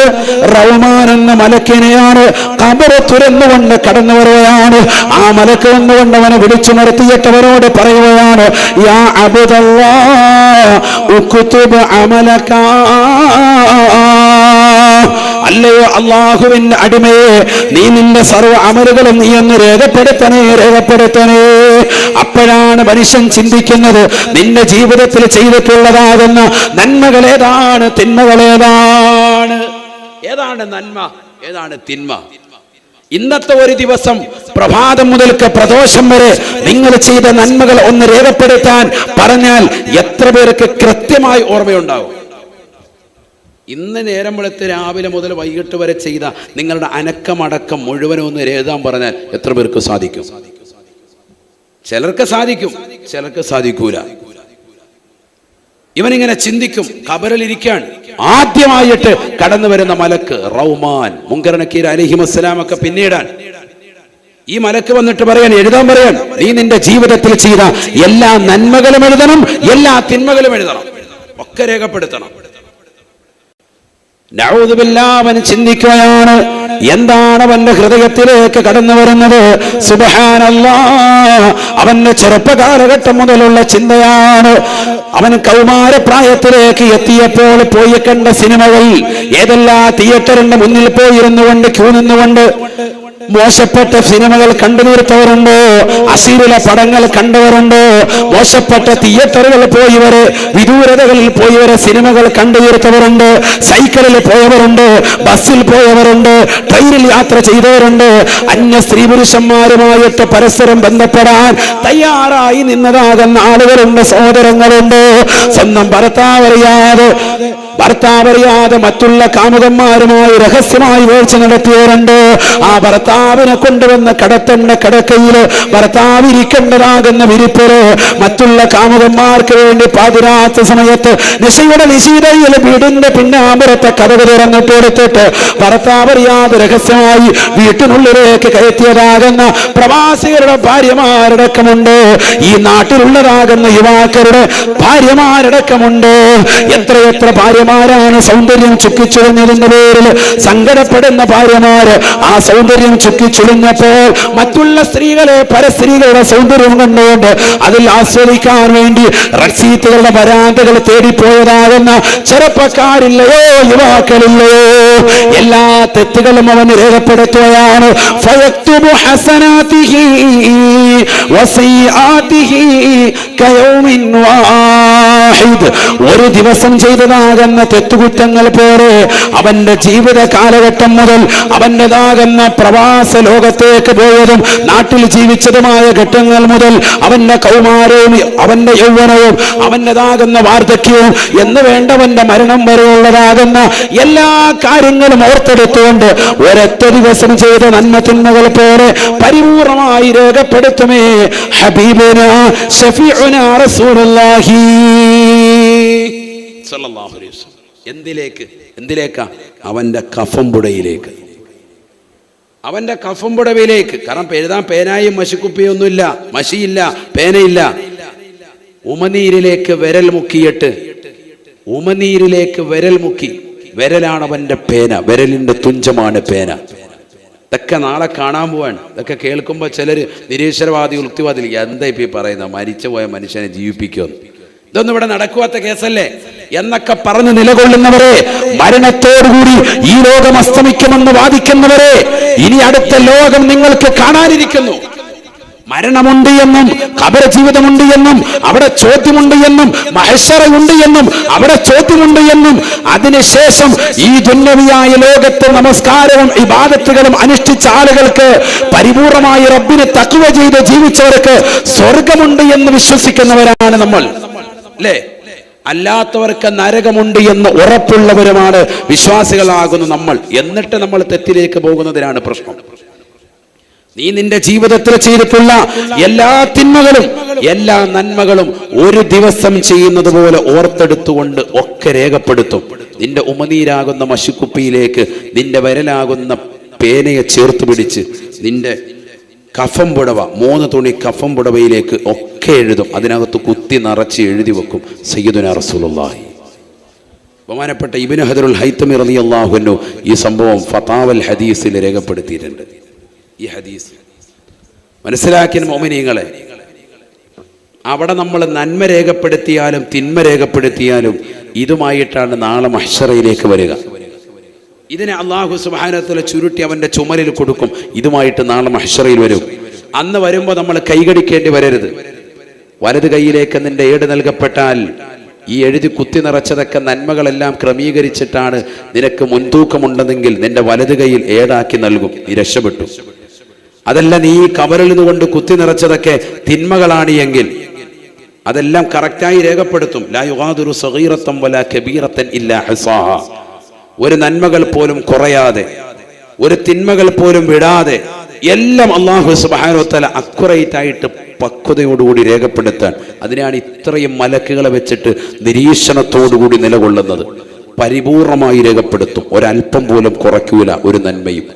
S2: റൗമാൻ എന്ന മലക്കിനെയാണ്. ഖബർ തുറന്നുകൊണ്ട് കടന്നു വരികയാണ്. ആ മലക്ക് വന്നുകൊണ്ട് അവനെ വിളിച്ചു നിർത്തിയിട്ടവരോട് പറയുകയാണ്, യാ അബ്ദല്ലാഹ് ഉക്തുബ് അമലക. അല്ലയോ അള്ളാഹുവിന്റെ അടിമയെ, നീ നിന്റെ സർവ്വ അമലുകളും നീ ഒന്ന് രേഖപ്പെടുത്തണേ. അപ്പോഴാണ് മനുഷ്യൻ ചിന്തിക്കുന്നത്, നിന്റെ ജീവിതത്തിൽ ചെയ്തിട്ടുള്ളതാകുന്ന നന്മകൾ ഏതാണ്, തിന്മകൾ ഏതാണ്,
S1: ഏതാണ് നന്മ, ഏതാണ് തിന്മ. ഇന്നത്തെ ഒരു ദിവസം പ്രഭാതം മുതൽക്ക് പ്രദോഷം വരെ നിങ്ങൾ ചെയ്ത നന്മകൾ ഒന്ന് രേഖപ്പെടുത്താൻ പറഞ്ഞാൽ എത്ര പേർക്ക് കൃത്യമായി ഓർമ്മയുണ്ടാവും? ഇന്ന് നേരം വെളുത്ത് രാവിലെ മുതൽ വൈകിട്ട് വരെ ചെയ്ത നിങ്ങളുടെ അനക്കമടക്കം മുഴുവനും ഒന്ന് എഴുതാൻ പറഞ്ഞാൽ എത്ര പേർക്ക് സാധിക്കും? ചിലർക്ക് സാധിക്കും, ചിലർക്ക് സാധിക്കൂല. ഇവനിങ്ങനെ ചിന്തിക്കും, ഖബറിലിരിക്കാൻ ആദ്യമായിട്ട് കടന്നു വരുന്ന മലക്ക് റൗമാൻ, മുൻകർ നക്കീർ അലൈഹിമുസ്സലാം ഒക്കെ പിന്നീടാൻ. ഈ മലക്ക് വന്നിട്ട് എഴുതാൻ പറയാൻ, നീ നിന്റെ ജീവിതത്തിൽ ചെയ്ത എല്ലാ നന്മകളും എഴുതണം, എല്ലാ തിന്മകളും എഴുതണം, ഒക്കെ രേഖപ്പെടുത്തണം. അവൻ ചിന്തിക്കുകയാണ്, എന്താണ് അവന്റെ ഹൃദയത്തിലേക്ക് കടന്നു വരുന്നത്? സുബ്ഹാനല്ലാഹ്, അവന്റെ ചെറുപ്പകാലഘട്ടം മുതലുള്ള ചിന്തയാണ്. അവൻ കൗമാരപ്രായത്തിലേക്ക് എത്തിയപ്പോൾ പോയി കണ്ട സിനിമകൾ ഏതെല്ലാം തിയേറ്ററിന്റെ മുന്നിൽ പോയിരുന്നുകൊണ്ട് ക്യൂ നിന്നുകൊണ്ട് മോശപ്പെട്ട സിനിമകൾ കണ്ടു തീർത്തവരുണ്ട്, അശ്ലീല പടങ്ങൾ കണ്ടവരുണ്ട്, മോശപ്പെട്ട തിയേറ്ററുകൾ പോയവര്, വിദൂരതകളിൽ പോയവര് സിനിമകൾ കണ്ടു തീർത്തവരുണ്ട്, സൈക്കിളിൽ പോയവരുണ്ട്, ബസ്സിൽ പോയവരുണ്ട്, ട്രെയിനിൽ യാത്ര ചെയ്തവരുണ്ട്, അന്യ സ്ത്രീ പുരുഷന്മാരുമായിട്ട് പരസ്പരം ബന്ധപ്പെടാൻ തയ്യാറായി നിന്നതാകുന്ന ആളുകളുണ്ട്, സഹോദരങ്ങളുണ്ട്. സ്വന്തം ഭർത്താവറിയാതെ മറ്റുള്ള കാമുകന്മാരുമായി രഹസ്യമായി വീഴ്ച നടത്തിയവരുണ്ട്. ആ ഭർത്താവിനെ കൊണ്ടുവന്ന കടത്തണ്ട കിടക്കയില് ഭർത്താവ് ഇരിക്കേണ്ടതാകുന്ന വിരിപ്പില് മറ്റുള്ള കാമുകന്മാർക്ക് വേണ്ടി പാതിരാത്ത സമയത്ത് നിശയുടെ നിശീതയിൽ വീടിന്റെ പിന്നാമ്പുറത്തെ കതവ് തുറന്നിട്ട് കൊടുത്തിട്ട് ഭർത്താവറിയാതെ രഹസ്യമായി വീട്ടിനുള്ളിലേക്ക് കയറ്റിയതാകുന്ന പ്രവാസികളുടെ ഭാര്യമാരടക്കമുണ്ട്. ഈ നാട്ടിലുള്ളതാകുന്ന യുവാക്കളുടെ ഭാര്യമാരടക്കമുണ്ട്. എത്രയെത്ര ഭാര്യമാരാണ് സൗന്ദര്യം ചുക്കിച്ചുളിഞ്ഞതിന്റെ പേരിൽ സങ്കടപ്പെടുന്ന ഭാര്യമാര്. ആ സൗന്ദര്യം ചുക്കിച്ചുളിഞ്ഞപ്പോൾ മറ്റുള്ള സ്ത്രീകളെ പരസ്ത്രീകളുടെ സൗന്ദര്യം കണ്ടുകൊണ്ട് അതിൽ ആസ്വദിക്കാൻ വേണ്ടി റക്സീത്തുകളുടെ വരാന്തകൾ തേടിപ്പോയതാകുന്ന ചെറുപ്പക്കാരില്ലയോ, യുവാക്കളില്ലയോ? എല്ലാ തെറ്റുകളും അവൻ രേഖപ്പെടുത്തുകയാണ്. ഫയക്തുബു ഹസനാതിഹി വസയ്യാതിഹി കയൗമിൻ വാഹിദ്. ഒരു ദിവസം ചെയ്തതാകുന്ന തെറ്റുകുറ്റങ്ങൾ പോലെ അവന്റെ ജീവിത കാലഘട്ടം മുതൽ അവൻ്റെതാകുന്ന പ്രവാസ ലോകത്തേക്ക് പോയതും നാട്ടിൽ ജീവിച്ചതുമായ ഘട്ടങ്ങൾ മുതൽ അവന്റെ കൗമാരവും അവന്റെ യൗവനവും അവൻ്റെതാകുന്ന വാർദ്ധക്യവും എന്ന് വേണ്ടവന്റെ മരണം വരെയുള്ളതാകുന്ന എല്ലാ കാര്യങ്ങളും ഓർത്തെടുത്തുകൊണ്ട് ഒരൊറ്റ ദിവസം ചെയ്ത നന്മ തിന്മകൾ പോലെ പരിപൂർണമായി രേഖപ്പെടുത്തുമേ ഹബീബുന ശഫീഉന റസൂലുള്ളാഹി സ്വല്ലല്ലാഹു അലൈഹി വസല്ലം. എന്തിലേക്കാ? അവന്റെ കഫംപുടയിലേക്ക്, അവന്റെ കഫംപുടവിലേക്ക്. കാരണം എഴുതാൻ പേനായും മഷിക്കുപ്പിയൊന്നുമില്ല, മഷിയില്ല, പേനയില്ല. ഉമനീരിലേക്ക് വിരൽ മുക്കി, വിരലാണ് അവന്റെ പേന, വിരലിന്റെ തുഞ്ചമാണ് പേന. ഇതൊക്കെ നാളെ കാണാൻ പോവാണ്. ഇതൊക്കെ കേൾക്കുമ്പോൾ ചിലർ നിരീശ്വരവാദി യുക്തിവാദി എന്താ ഇപ്പൊ ഈ പറയുന്നത്, മരിച്ചുപോയ മനുഷ്യനെ ജീവിപ്പിക്കുമെന്ന്. ഇതൊന്നും ഇവിടെ നടക്കുവാത്ത കേസല്ലേ എന്നൊക്കെ പറഞ്ഞ് നിലകൊള്ളുന്നവരെ, മരണത്തോടുകൂടി ഈ ലോകം അസ്തമിക്കുമെന്ന് വാദിക്കുന്നവരെ, ഇനി അടുത്ത ലോകം നിങ്ങൾക്ക് കാണാനിരിക്കുന്നു.
S2: മരണമുണ്ട് എന്നും ഖബർ ജീവിതമുണ്ട് എന്നും അവിടെ ചോദ്യമുണ്ട് എന്നും മഹ്ശറയുണ്ട് എന്നും അവിടെ ചോദ്യമുണ്ട് എന്നും അതിനുശേഷം ഈ ദുന്യവിയായ ലോകത്ത് നമസ്കാരവും ഇബാദത്തുകളും അനുഷ്ഠിച്ച ആളുകൾക്ക് പരിപൂർണമായി റബ്ബിനെ തഖ്വ ചെയ്ത് ജീവിച്ചവർക്ക് സ്വർഗമുണ്ട് എന്ന് വിശ്വസിക്കുന്നവരാണ് നമ്മൾ, അല്ലേ? അല്ലാത്തവർക്ക് നരകമുണ്ട് എന്ന് ഉറപ്പുള്ളവരുമാണ് വിശ്വാസികളാകുന്ന നമ്മൾ. എന്നിട്ട് നമ്മൾ തെറ്റിലേക്ക് പോകുന്നതിനാണ് പ്രശ്നം. നീ നിന്റെ ജീവിതത്തിൽ ചെയ്തിട്ടുള്ള എല്ലാ തിന്മകളും എല്ലാ നന്മകളും ഒരു ദിവസം ചെയ്യുന്നത് പോലെ ഓർത്തെടുത്തുകൊണ്ട് ഒക്കെ രേഖപ്പെടുത്തും. നിന്റെ ഉമനീരാകുന്ന മഷിക്കുപ്പിയിലേക്ക് നിന്റെ വിരലാകുന്ന പേനയെ ചേർത്ത് പിടിച്ച് നിന്റെ കഫം പുടവ 3 തുണി കഫം പുടവയിലേക്ക് ഒക്കെ എഴുതും. അതിനകത്ത് കുത്തി നിറച്ച് എഴുതി വെക്കും സയ്യിദുനാ റസൂലുള്ളാഹി. ബഹുമാനപ്പെട്ട ഇബ്നു ഹജറുൽ ഹൈതമി റളിയല്ലാഹു അൻഹു ഈ സംഭവം ഫതാവൽ ഹദീസിൽ രേഖപ്പെടുത്തിയിട്ടുണ്ട്. ഈ ഹദീസ് മനസ്സിലാക്കിയ മുഅ്മിനീങ്ങളെ, അവിടെ നമ്മൾ നന്മ രേഖപ്പെടുത്തിയാലും തിന്മ രേഖപ്പെടുത്തിയാലും ഇതുമായിട്ടാണ് നാളെ മഹ്ശറയിലേക്ക് വരിക. ഇതിനെ അല്ലാഹു സുബ്ഹാനഹു വ തആല ചുരുട്ടി അവന്റെ ചുമലിൽ കൊടുക്കും. ഇതുമായിട്ട് നാളെ മഹ്ശറയിൽ വരും. അന്ന് വരുമ്പോൾ നമ്മൾ കൈകടിക്കേണ്ടി വരരുത്. വലത് കൈയിലേക്ക് നിന്റെ ഏട് നൽകപ്പെട്ടാൽ ഈ എഴുതി കുത്തി നിറച്ചതൊക്കെ നന്മകളെല്ലാം ക്രമീകരിച്ചിട്ടാണ് നിനക്ക് മുൻതൂക്കമുണ്ടെങ്കിൽ നിന്റെ വലത് കൈയിൽ ഏടാക്കി നൽകും. നീ രക്ഷപ്പെട്ടു. അതല്ല നീ കബറിൽ നിന്നുകൊണ്ട് കുത്തി നിറച്ചതൊക്കെ തിന്മകളാണ് എങ്കിൽ അതെല്ലാം കറക്റ്റായി രേഖപ്പെടുത്തും. ലാ യുഗാദിറു സഗീറത്തൻ വലാ കബീറത്തൻ ഇല്ലാ ഹസാഹ. ഒരു നന്മകൾ പോലും കുറയാതെ ഒരു തിന്മകൾ പോലും വിടാതെ എല്ലാം അല്ലാഹു സുബ്ഹാനഹു വ തആല അക്യുറേറ്റ് ആയിട്ട് പക്വതയോടുകൂടി രേഖപ്പെടുത്താൻ അതിനാണ് ഇത്രയും മലക്കുകളെ വെച്ചിട്ട് നിരീക്ഷണത്തോടുകൂടി നിലകൊള്ളുന്നത്. പരിപൂർണമായി രേഖപ്പെടുത്തും. ഒരല്പം പോലും കുറയ്ക്കൂല ഒരു നന്മയും,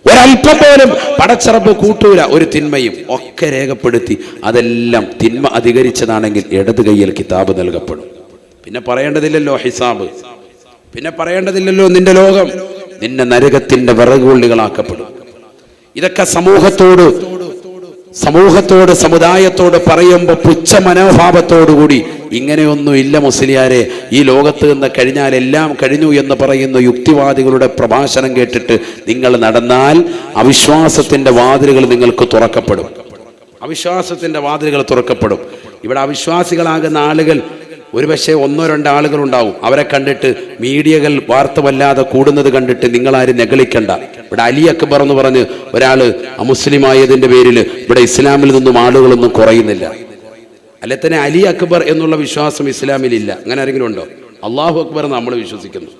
S2: ഒരല്പം പോലും പടച്ചറബ് കൂട്ടൂല ഒരു തിന്മയും. ഒക്കെ രേഖപ്പെടുത്തി അതെല്ലാം തിന്മ അധികരിച്ചതാണെങ്കിൽ ഇടത് കൈയിൽ കിതാബ് നൽകപ്പെടും. പിന്നെ പറയേണ്ടതില്ലല്ലോ ഹിസാബ്, പിന്നെ പറയേണ്ടതില്ലല്ലോ നിന്റെ ലോകം. നിന്നെ നരകത്തിന്റെ വിറകുകൊള്ളികളാക്കപ്പെടും. ഇതൊക്കെ സമൂഹത്തോട് സമുദായത്തോട് പറയുമ്പോൾ പുച്ഛ മനോഭാവത്തോടുകൂടി ഇങ്ങനെയൊന്നും ഇല്ല മുസ്ലിയാരെ, ഈ ലോകത്ത് നിന്ന് കഴിഞ്ഞാൽ എല്ലാം കഴിഞ്ഞു എന്ന് പറയുന്ന യുക്തിവാദികളുടെ പ്രഭാഷണം കേട്ടിട്ട് നിങ്ങൾ നടന്നാൽ അവിശ്വാസത്തിന്റെ വാതിലുകൾ നിങ്ങൾക്ക് തുറക്കപ്പെടും. അവിശ്വാസത്തിന്റെ വാതിലുകൾ തുറക്കപ്പെടും. ഇവിടെ അവിശ്വാസികളാകുന്ന ആളുകൾ ഒരുപക്ഷെ 1-2 ആളുകൾ ഉണ്ടാവും. അവരെ കണ്ടിട്ട് മീഡിയകൾ വാർത്ത വല്ലാതെ കൂടുന്നത് കണ്ടിട്ട് നിങ്ങളാരും നെഗളിക്കണ്ട. ഇവിടെ അലി അക്ബർ എന്ന് പറഞ്ഞ് ഒരാള് അമുസ്ലിമായതിന്റെ പേരിൽ ഇവിടെ ഇസ്ലാമിൽ നിന്നും ആളുകളൊന്നും കുറയുന്നില്ല. അല്ലെ തന്നെ അലി അക്ബർ എന്നുള്ള വിശ്വാസം ഇസ്ലാമിലില്ല. അങ്ങനെ ആരെങ്കിലും ഉണ്ടോ? അള്ളാഹു അക്ബർ നമ്മൾ വിശ്വസിക്കുന്നു.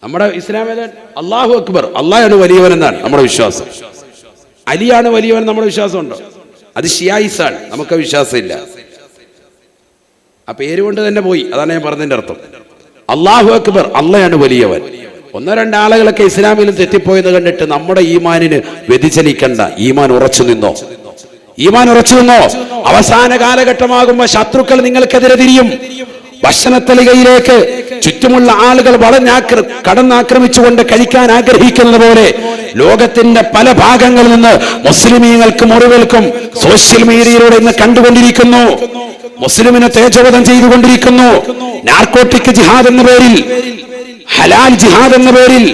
S2: നമ്മുടെ ഇസ്ലാം ഏതാണ്? അള്ളാഹു അക്ബർ, അള്ളാഹാണ് വലിയവൻ എന്നാണ് നമ്മുടെ വിശ്വാസം. അലിയാണ് വലിയവൻ നമ്മുടെ വിശ്വാസം ഉണ്ടോ? അത് ഷിയായിസാണ്, നമുക്ക് വിശ്വാസമില്ല. ആ പേര് കൊണ്ട് തന്നെ പോയി. അതാണ് ഞാൻ പറഞ്ഞതിന്റെ അർത്ഥം. അല്ലാഹു അക്ബർ, അള്ളയാണ് വലിയവൻ. 1-2 ആളുകളൊക്കെ ഇസ്ലാമിലും തെറ്റിപ്പോയെന്ന് കണ്ടിട്ട് നമ്മുടെ ഈമാനിന് വ്യതിചലിക്കണ്ട. ഈമാൻ ഉറച്ചു നിന്നോ, ഈമാൻ ഉറച്ചു നിന്നോ. അവസാന കാലഘട്ടമാകുമ്പോൾ ശത്രുക്കൾ നിങ്ങൾക്കെതിരെ തിരിയും. ഭക്ഷണത്തലികയിലേക്ക് ചുറ്റുമുള്ള ആളുകൾ കടന്നാക്രമിച്ചുകൊണ്ട് കഴിക്കാൻ ആഗ്രഹിക്കുന്നത് പോലെ ലോകത്തിന്റെ പല ഭാഗങ്ങളിൽ നിന്ന് മുസ്ലിമീങ്ങൾക്ക് മുറിവേൽക്കും. സോഷ്യൽ മീഡിയയിലൂടെ ഇന്ന് കണ്ടുകൊണ്ടിരിക്കുന്നു. മുസ്ലിമിനെ തേജോവധം ചെയ്തുകൊണ്ടിരിക്കുന്നു. നാർക്കോട്ടിക് ജിഹാദ് എന്ന പേരിൽ, ഹലാൽ ജിഹാദ് എന്ന പേരിൽ,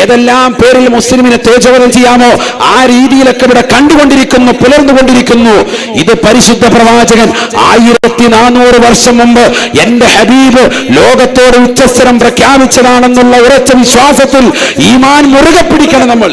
S2: ഏതെല്ലാം പേരിൽ മുസ്ലിമിനെ തേജോവധം ചെയ്യാമോ ആ രീതിയിലൊക്കെ ഇവിടെ കണ്ടുകൊണ്ടിരിക്കുന്നു, പുലർന്നുകൊണ്ടിരിക്കുന്നു. ഇത് പരിശുദ്ധ പ്രവാചകൻ 1400 വർഷം മുമ്പ് എന്റെ ഹബീബ് ലോകത്തോട് ഉച്ചസ്വരം പ്രഖ്യാപിച്ചതാണെന്നുള്ള ഉറച്ച വിശ്വാസത്തിൽ ഈമാൻ മുറുകെ പിടിക്കണം നമ്മൾ.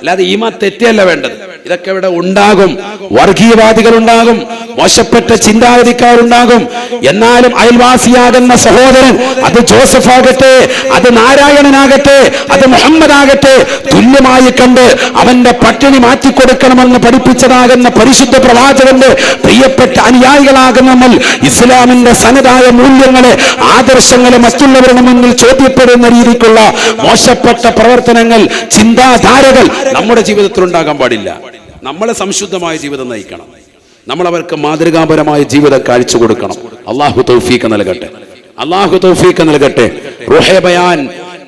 S2: അല്ലാതെ ഈമാൻ തെറ്റല്ല വേണ്ടത്. ഇതൊക്കെ ഇവിടെ ഉണ്ടാകും. വർഗീയവാദികൾ ഉണ്ടാകും, മോശപ്പെട്ട ചിന്താഗതിക്കാരുണ്ടാകും. എന്നാലും അയൽവാസിയാകുന്ന സഹോദരൻ, അത് ജോസഫ് ആകട്ടെ, അത് നാരായണനാകട്ടെ, അത് മുഹമ്മദ് ആകട്ടെ, തുല്യമായി കണ്ട് അവന്റെ പട്ടിണി മാറ്റിക്കൊടുക്കണമെന്ന് പഠിപ്പിച്ചതാകുന്ന പരിശുദ്ധ പ്രവാചകന്റെ പ്രിയപ്പെട്ട അനുയായികളാകുന്ന നമ്മൾ ഇസ്ലാമിന്റെ സനതായ മൂല്യങ്ങളെ, ആദർശങ്ങളെ മറ്റുള്ളവരുടെ മുന്നിൽ ചോദ്യപ്പെടുന്ന രീതിക്കുള്ള മോശപ്പെട്ട പ്രവർത്തനങ്ങൾ, ചിന്താധാരകൾ നമ്മുടെ ജീവിതത്തിൽ ഉണ്ടാകാൻ പാടില്ല. നമ്മളെ സംശുദ്ധമായ ജീവിതം നയിക്കണം. നമ്മൾ അവർക്ക് മാതൃകാപരമായ ജീവിതം കാഴ്ച കൊടുക്കണം. അള്ളാഹു തൗഫീഖ് നൽകട്ടെ, അള്ളാഹു തൗഫീഖ് നൽകട്ടെ. റൂഹെ ബയാൻ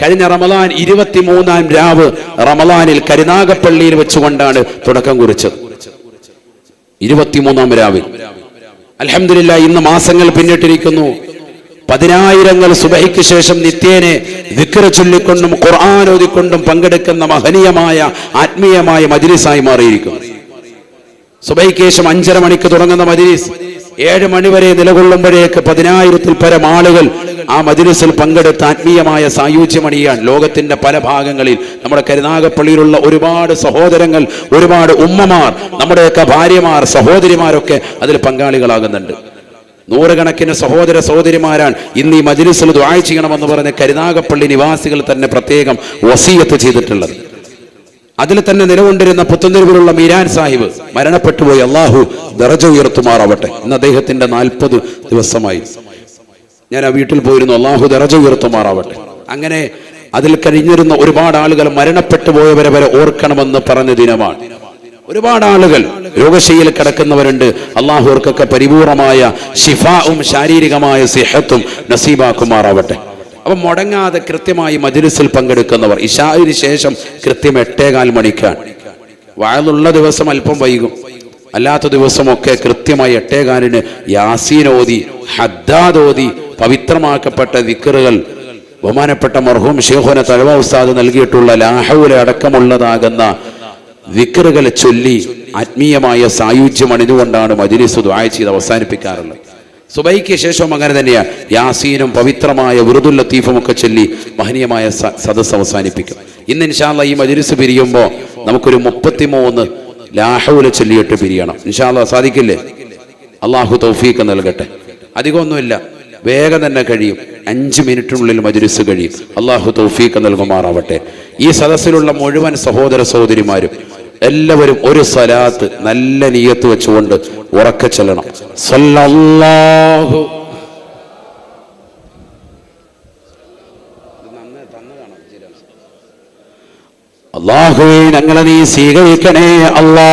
S2: കഴിഞ്ഞ റമദാൻ 23-ാം രാവ് റമദാനിൽ കരുനാഗപ്പള്ളിയിൽ വെച്ചുകൊണ്ടാണ് തുടക്കം കുറിച്ചത്. 23-ാം രാവിൽ അൽഹംദുലില്ലാഹ് ഇന്ന് മാസങ്ങൾ പിന്നിട്ടിരിക്കുന്നു. 10,000 സുബഹിക്ക് ശേഷം നിത്യേനെ ദിക്ർ ചൊല്ലിക്കൊണ്ടും ഖുർആൻ ഓതിക്കൊണ്ടും പങ്കെടുക്കുന്ന മഹനീയമായ ആത്മീയമായ മജ്ലിസായി മാറിയിരിക്കുന്നു. സുബഹിക്ക് ശേഷം 5:30 മണിക്ക് തുടങ്ങുന്ന മജ്‌ലിസ് 7 മണി വരെ നിലകൊള്ളുമ്പോഴേക്ക് 10,000-ൽ പരം ആളുകൾ ആ മജ്‌ലിസിൽ പങ്കെടുത്ത് ആത്മീയമായ സായുജ്യമണിയാൻ ലോകത്തിന്റെ പല ഭാഗങ്ങളിൽ നമ്മുടെ കരുനാഗപ്പള്ളിയിലുള്ള ഒരുപാട് സഹോദരങ്ങൾ, ഒരുപാട് ഉമ്മമാർ, നമ്മുടെയൊക്കെ ഭാര്യമാർ, സഹോദരിമാരൊക്കെ അതിൽ പങ്കാളികളാകുന്നുണ്ട്. നൂറുകണക്കിന് സഹോദര സഹോദരിമാരാണ് ഇന്ന് ഈ മജ്‌ലിസിൽ ദുആ ചെയ്യണമെന്ന് പറഞ്ഞ് കരുനാഗപ്പള്ളി നിവാസികൾ തന്നെ പ്രത്യേകം വസിയത്ത് ചെയ്തിട്ടുള്ളത്. അതിൽ തന്നെ നിലകൊണ്ടിരുന്ന പുത്തൻതെരുവിലുള്ള മീരാൻ സാഹിബ് മരണപ്പെട്ടുപോയി. അള്ളാഹു ദറജ ഉയർത്തുമാറാവട്ടെ. ഇന്ന് അദ്ദേഹത്തിന്റെ 40 ദിവസമായി. ഞാൻ ആ വീട്ടിൽ പോയിരുന്നു. അള്ളാഹു ദറജ ഉയർത്തുമാറാവട്ടെ. അങ്ങനെ അതിൽ കഴിഞ്ഞിരുന്ന ഒരുപാട് ആളുകൾ മരണപ്പെട്ടു പോയവരെ വരെ ഓർക്കണമെന്ന് പറഞ്ഞ ദിനമാണ്. ഒരുപാട് ആളുകൾ രോഗശയ്യയിൽ കിടക്കുന്നവരുണ്ട്. അള്ളാഹു അവർക്കൊക്കെ പരിപൂർണമായ ശിഫാവും ശാരീരികമായ സിഹത്തും നസീബാക്കുമാറാവട്ടെ. അപ്പം മുടങ്ങാതെ കൃത്യമായി മജ്‌ലിസിൽ പങ്കെടുക്കുന്നവർ ഇശാഇന് ശേഷം കൃത്യം 8:15 മണിക്കാണ്. വഅലുള്ള ദിവസം അല്പം വൈകും, അല്ലാത്ത ദിവസമൊക്കെ കൃത്യമായി 8:15 യാസീൻ ഓതി, ഹദ്ദാദ് ഓതി, പവിത്രമാക്കപ്പെട്ട ദിക്റുകൾ, ബഹുമാനപ്പെട്ട മർഹൂം ശൈഖുന തഴവ ഉസ്താദ് നൽകിയിട്ടുള്ള ലാ ഹൗല അടക്കമുള്ളതാകുന്ന ദിക്റുകൾ ചൊല്ലി ആത്മീയമായ സായുജ്യം അണിഞ്ഞുകൊണ്ടാണ് മജ്‌ലിസ് ദുആ ചെയ്ത് അവസാനിപ്പിക്കാറുള്ളത്. സുബൈക്ക് ശേഷം അങ്ങനെ തന്നെയാണ് യാസീനും പവിത്രമായ വിറുദുൽ ലത്തീഫും ഒക്കെ ചൊല്ലി മഹനീയമായ സദസ്സ് അവസാനിപ്പിക്കും. ഇന്ന് ഇൻഷാ അല്ലാഹ് ഈ മജ്‌ലിസ് പിരിയുമ്പോൾ നമുക്കൊരു 33 ലാ ഹൗല ചൊല്ലിയിട്ട് പിരിയണം. ഇൻഷാ അല്ലാഹ് സാധിക്കില്ലേ? അള്ളാഹു തൗഫീഖ് നൽകട്ടെ. അധികമൊന്നുമില്ല, വേഗം തന്നെ കഴിയും. 5 മിനിറ്റിനുള്ളിൽ മജ്‌ലിസ് കഴിയും. അള്ളാഹു തൗഫീഖ് നൽകുമാറാവട്ടെ. ഈ സദസ്സിലുള്ള മുഴുവൻ സഹോദര സഹോദരിമാരും എല്ലാവരും ഒരു സ്വലാത്ത് നല്ല നിയ്യത്ത് വെച്ചുകൊണ്ട് ഉറക്കെ ചൊല്ലണം. സല്ലല്ലാഹു അല്ലാഹുവേ ഞങ്ങളെ നീ സ്വീകരിക്കണേ അല്ലാ.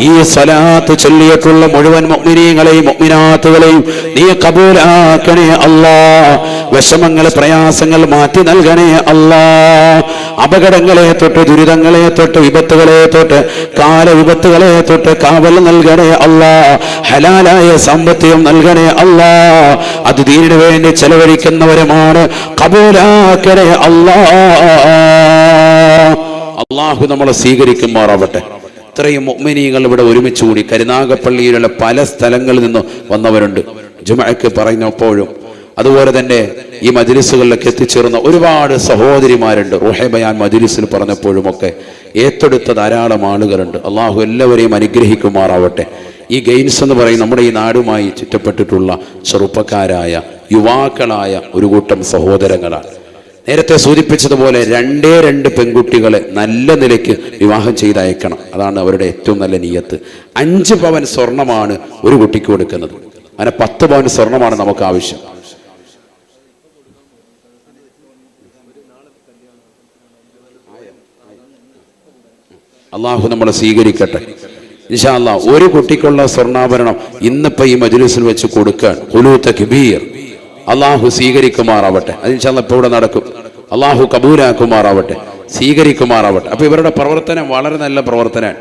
S2: ഈ സ്വലാത്ത് ചൊല്ലിയിട്ടുള്ള മുഴുവൻ മുഅ്മിനീങ്ങളെയും മുഅ്മിനാത്തുകളെയും നീ കബൂലാക്കണേ അല്ലാ. വിഷമങ്ങൾ പ്രയാസങ്ങൾ മാറ്റി നൽകണേ അല്ലാ. അപകടങ്ങളെ തൊട്ട്, ദുരിതങ്ങളെ തൊട്ട്, വിപത്തുകളെ തൊട്ട്, കാലവിപത്തുകളെ തൊട്ട് കാവൽ നൽകണേ അല്ലാ. ഹലാലായ സാമ്പത്തികം നൽകണേ അല്ലാ. അത് ദീനിനു വേണ്ടി ചെലവഴിക്കുന്നവരുമാണ്, കബൂലാക്കണേ അല്ലാ. അള്ളാഹു നമ്മളെ സ്വീകരിക്കുമാറാവട്ടെ. ഇത്രയും മുഅ്മിനീങ്ങൾ ഇവിടെ ഒരുമിച്ച് കൂടി കരുനാഗപ്പള്ളിയിലുള്ള പല സ്ഥലങ്ങളിൽ നിന്ന് വന്നവരുണ്ട്. ജുമഅക്ക് പറയുന്നപ്പോഴും അതുപോലെ തന്നെ ഈ മജ്‌ലിസുകളിലേക്ക് എത്തിച്ചേർന്ന ഒരുപാട് സഹോദരിമാരുണ്ട്. റൂഹെ ബയാൻ മജ്‌ലിസിൽ പറഞ്ഞപ്പോഴും ഒക്കെ ഏറ്റെടുത്ത ധാരാളം ആളുകളുണ്ട്. അള്ളാഹു എല്ലാവരെയും അനുഗ്രഹിക്കുമാറാവട്ടെ. ഈ ഗെയിംസ് എന്ന് പറയും നമ്മുടെ ഈ നാടുമായി ചുറ്റപ്പെട്ടിട്ടുള്ള ചെറുപ്പക്കാരായ യുവാക്കളായ ഒരു കൂട്ടം സഹോദരങ്ങളാണ്. നേരത്തെ സൂചിപ്പിച്ചതുപോലെ 2 പെൺകുട്ടികളെ നല്ല നിലയ്ക്ക് വിവാഹം ചെയ്തയക്കണം. അതാണ് അവരുടെ ഏറ്റവും നല്ല നിയ്യത്ത്. 5 പവൻ സ്വർണമാണ് ഒരു കുട്ടിക്ക് കൊടുക്കുന്നത്. അങ്ങനെ 10 പവൻ സ്വർണമാണ് നമുക്ക് ആവശ്യം. അള്ളാഹു നമ്മളെ സ്വീകരിക്കട്ടെ ഇൻഷാ അല്ലാഹ്. ഒരു കുട്ടിക്കുള്ള സ്വർണ്ണാഭരണം ഇന്നിപ്പോ ഈ മജ്‌ലിസിൽ വെച്ച് കൊടുക്കാൻ ഖുലൂ തക്ബീർ. അള്ളാഹു സ്വീകരിക്കുമാറാവട്ടെ. അത് ഇൻഷാ അല്ലാഹ് ഇപ്പോൾ ഇവിടെ നടക്കും. അള്ളാഹു കബൂലാക്കുമാറാവട്ടെ, സ്വീകരിക്കുമാറാവട്ടെ. അപ്പൊ ഇവരുടെ പ്രവർത്തനം വളരെ നല്ല പ്രവർത്തനമാണ്.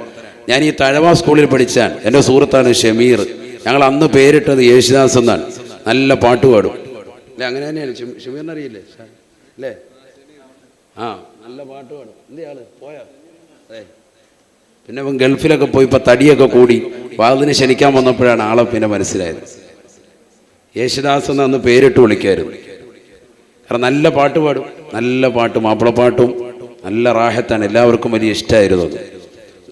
S2: ഞാൻ ഈ തഴവ സ്കൂളിൽ പഠിച്ചാൽ എൻ്റെ സുഹൃത്താണ് ഷമീർ. ഞങ്ങൾ അന്ന് പേരിട്ടത് യേശുദാസ് എന്നാണ്. നല്ല പാട്ട് പാടും അല്ലേ? അങ്ങനെ തന്നെയാണ്. ഷമീറിനെ അറിയില്ലേ അല്ലേ? ആ, നല്ല പാട്ട് പാടും. എന്തിയാള് പോയാ? അതെ. പിന്നെ ഇവൻ ഗൾഫിലൊക്കെ പോയി ഇപ്പം തടിയൊക്കെ കൂടി വാതിന് ക്ഷണിക്കാൻ വന്നപ്പോഴാണ് ആളെ പിന്നെ മനസ്സിലായത്. യേശുദാസ് എന്ന് അന്ന് പേരിട്ട് വിളിക്കായിരുന്നു. കാരണം നല്ല പാട്ട് പാടും, നല്ല പാട്ട്, മാപ്പിളപ്പാട്ടും നല്ല റാഹത്താണ്. എല്ലാവർക്കും വലിയ ഇഷ്ടമായിരുന്നു അത്.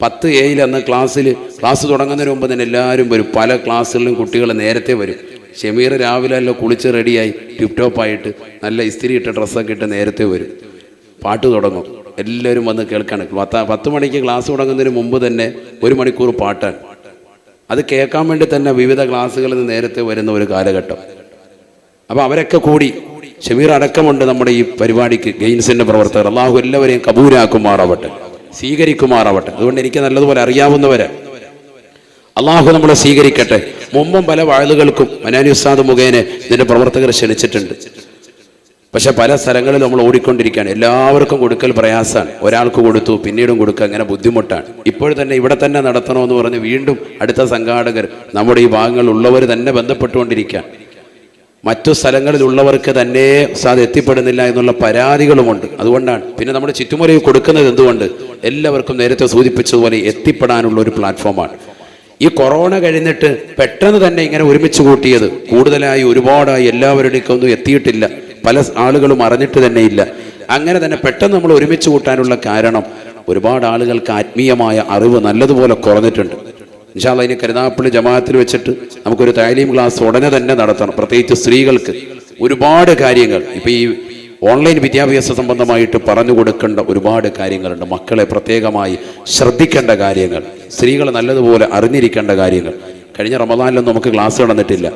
S2: 10A അന്ന് ക്ലാസ് തുടങ്ങുന്നതിന് മുമ്പ് തന്നെ എല്ലാവരും വരും. പല ക്ലാസ്സുകളിലും കുട്ടികൾ നേരത്തെ വരും. ഷമീർ രാവിലെ എല്ലാം കുളിച്ച് റെഡിയായി ടിപ് ടോപ്പായിട്ട് നല്ല ഇസ്തിരി ഇട്ട ഡ്രസ്സൊക്കെ ഇട്ട് നേരത്തെ വരും. പാട്ട് തുടങ്ങും. എല്ലാവരും വന്ന് കേൾക്കാണ്. 10 മണിക്ക് ക്ലാസ് തുടങ്ങുന്നതിന് മുമ്പ് തന്നെ 1 മണിക്കൂർ പാട്ടാണ്. അത് കേൾക്കാൻ വേണ്ടി തന്നെ വിവിധ ക്ലാസ്സുകളിൽ നിന്ന് നേരത്തെ വരുന്ന ഒരു കാലഘട്ടം. അപ്പോൾ അവരൊക്കെ കൂടി ഷമീർ അടക്കമുണ്ട് നമ്മുടെ ഈ പരിപാടിക്ക് ഗെയിംസിൻ്റെ പ്രവർത്തകർ. അള്ളാഹു എല്ലാവരെയും കബൂലാക്കുമാറാവട്ടെ, സ്വീകരിക്കുമാറാവട്ടെ. അതുകൊണ്ട് എനിക്ക് നല്ലതുപോലെ അറിയാവുന്നവരെ അള്ളാഹു നമ്മളെ സ്വീകരിക്കട്ടെ. മുമ്പും പല വാഴുകൾക്കും മനാനി ഉസ്താദ് മുഖേന ഇതിൻ്റെ പ്രവർത്തകർ ക്ഷണിച്ചിട്ടുണ്ട്. പക്ഷെ പല സ്ഥലങ്ങളിൽ നമ്മൾ ഓടിക്കൊണ്ടിരിക്കുകയാണ്. എല്ലാവർക്കും കൊടുക്കൽ പ്രയാസമാണ്. ഒരാൾക്ക് കൊടുത്തു, പിന്നീടും കൊടുക്കുക, അങ്ങനെ ബുദ്ധിമുട്ടാണ്. ഇപ്പോൾ തന്നെ ഇവിടെ തന്നെ നടത്തണമെന്ന് പറഞ്ഞ് വീണ്ടും അടുത്ത സംഘാടകർ നമ്മുടെ ഈ ഭാഗങ്ങളിലുള്ളവർ തന്നെ ബന്ധപ്പെട്ടുകൊണ്ടിരിക്കുക. മറ്റു സ്ഥലങ്ങളിലുള്ളവർക്ക് തന്നെ ഉസ്താദ് എത്തിപ്പെടുന്നില്ല എന്നുള്ള പരാതികളുമുണ്ട്. അതുകൊണ്ടാണ് പിന്നെ നമ്മുടെ ചുറ്റുമുറയിൽ കൊടുക്കുന്നത്. എന്തുകൊണ്ട്? എല്ലാവർക്കും നേരത്തെ സൂചിപ്പിച്ചതുപോലെ എത്തിപ്പെടാനുള്ള ഒരു പ്ലാറ്റ്ഫോമാണ്. ഈ കൊറോണ കഴിഞ്ഞിട്ട് പെട്ടെന്ന് തന്നെ ഇങ്ങനെ ഒരുമിച്ച് കൂട്ടിയത് കൂടുതലായി ഒരുപാടായി എല്ലാവരുടെയൊന്നും എത്തിയിട്ടില്ല, പല ആളുകളും അറിഞ്ഞിട്ട് തന്നെ ഇല്ല. അങ്ങനെ തന്നെ പെട്ടെന്ന് നമ്മൾ ഒരുമിച്ച് കൂട്ടാനുള്ള കാരണം ഒരുപാട് ആളുകൾക്ക് ആത്മീയമായ അറിവ് നല്ലതുപോലെ കുറഞ്ഞിട്ടുണ്ട്. ഇൻഷാ അല്ലാഹ് ഇനി കരുനാഗപ്പള്ളി ജമാഅത്തിൽ വെച്ചിട്ട് നമുക്കൊരു താലീം ക്ലാസ് ഉടനെ തന്നെ നടത്തണം. പ്രത്യേകിച്ച് സ്ത്രീകൾക്ക് ഒരുപാട് കാര്യങ്ങൾ ഇപ്പൊ ഈ ഓൺലൈൻ വിദ്യാഭ്യാസ സംബന്ധമായിട്ട് പറഞ്ഞു കൊടുക്കേണ്ട ഒരുപാട് കാര്യങ്ങളുണ്ട്. മക്കളെ പ്രത്യേകമായി ശ്രദ്ധിക്കേണ്ട കാര്യങ്ങൾ, സ്ത്രീകൾ നല്ലതുപോലെ അറിഞ്ഞിരിക്കേണ്ട കാര്യങ്ങൾ. കഴിഞ്ഞ റമദാനിലൊന്നും നമുക്ക് ക്ലാസ് നടന്നിട്ടില്ല.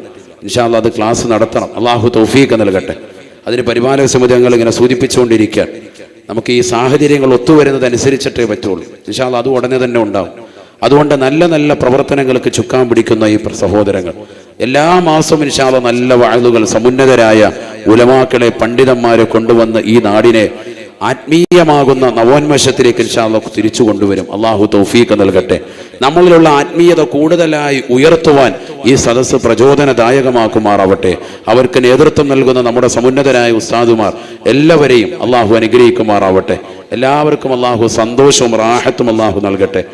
S2: ഇൻഷാ അല്ലാഹ് അത് ക്ലാസ് നടത്തണം. അള്ളാഹു തൗഫീഖ് നൽകട്ടെ. അതിന് പരിപാലക സമിതി അംഗങ്ങൾ ഇങ്ങനെ സൂചിപ്പിച്ചുകൊണ്ടിരിക്കാൻ നമുക്ക് ഈ സാഹചര്യങ്ങൾ ഒത്തുവരുന്നതനുസരിച്ചിട്ടേ പറ്റുള്ളൂ. ഇൻഷാ അല്ലാഹ് അത് ഉടനെ തന്നെ ഉണ്ടാവും. അതുകൊണ്ട് നല്ല നല്ല പ്രവർത്തനങ്ങൾക്ക് ചുക്കാൻ പിടിക്കുന്ന ഈ സഹോദരങ്ങൾ എല്ലാ മാസവും ഇൻഷാ അല്ലാഹ് നല്ല വഅദുകൾ സമുന്നതരായ ഉലമാക്കളെ പണ്ഡിതന്മാരെ കൊണ്ടുവന്ന് ഈ നാടിനെ ആത്മീയമാകുന്ന നവോന്മേഷത്തിലേക്ക് ഇൻഷാ അല്ലാഹ് തിരിച്ചു കൊണ്ടുവരും. അള്ളാഹു തൗഫീഖ് നൽകട്ടെ. നമ്മളിലുള്ള ആത്മീയത കൂടുതലായി ഉയർത്തുവാൻ ഈ സദസ്സ് പ്രചോദനദായകമാക്കുമാറാവട്ടെ. അവർക്ക് നേതൃത്വം നൽകുന്ന നമ്മുടെ സമുന്നതരായ ഉസ്താദുമാർ എല്ലാവരെയും അള്ളാഹു അനുഗ്രഹിക്കുമാറാവട്ടെ. എല്ലാവർക്കും അള്ളാഹു സന്തോഷവും റാഹത്തും അള്ളാഹു നൽകട്ടെ.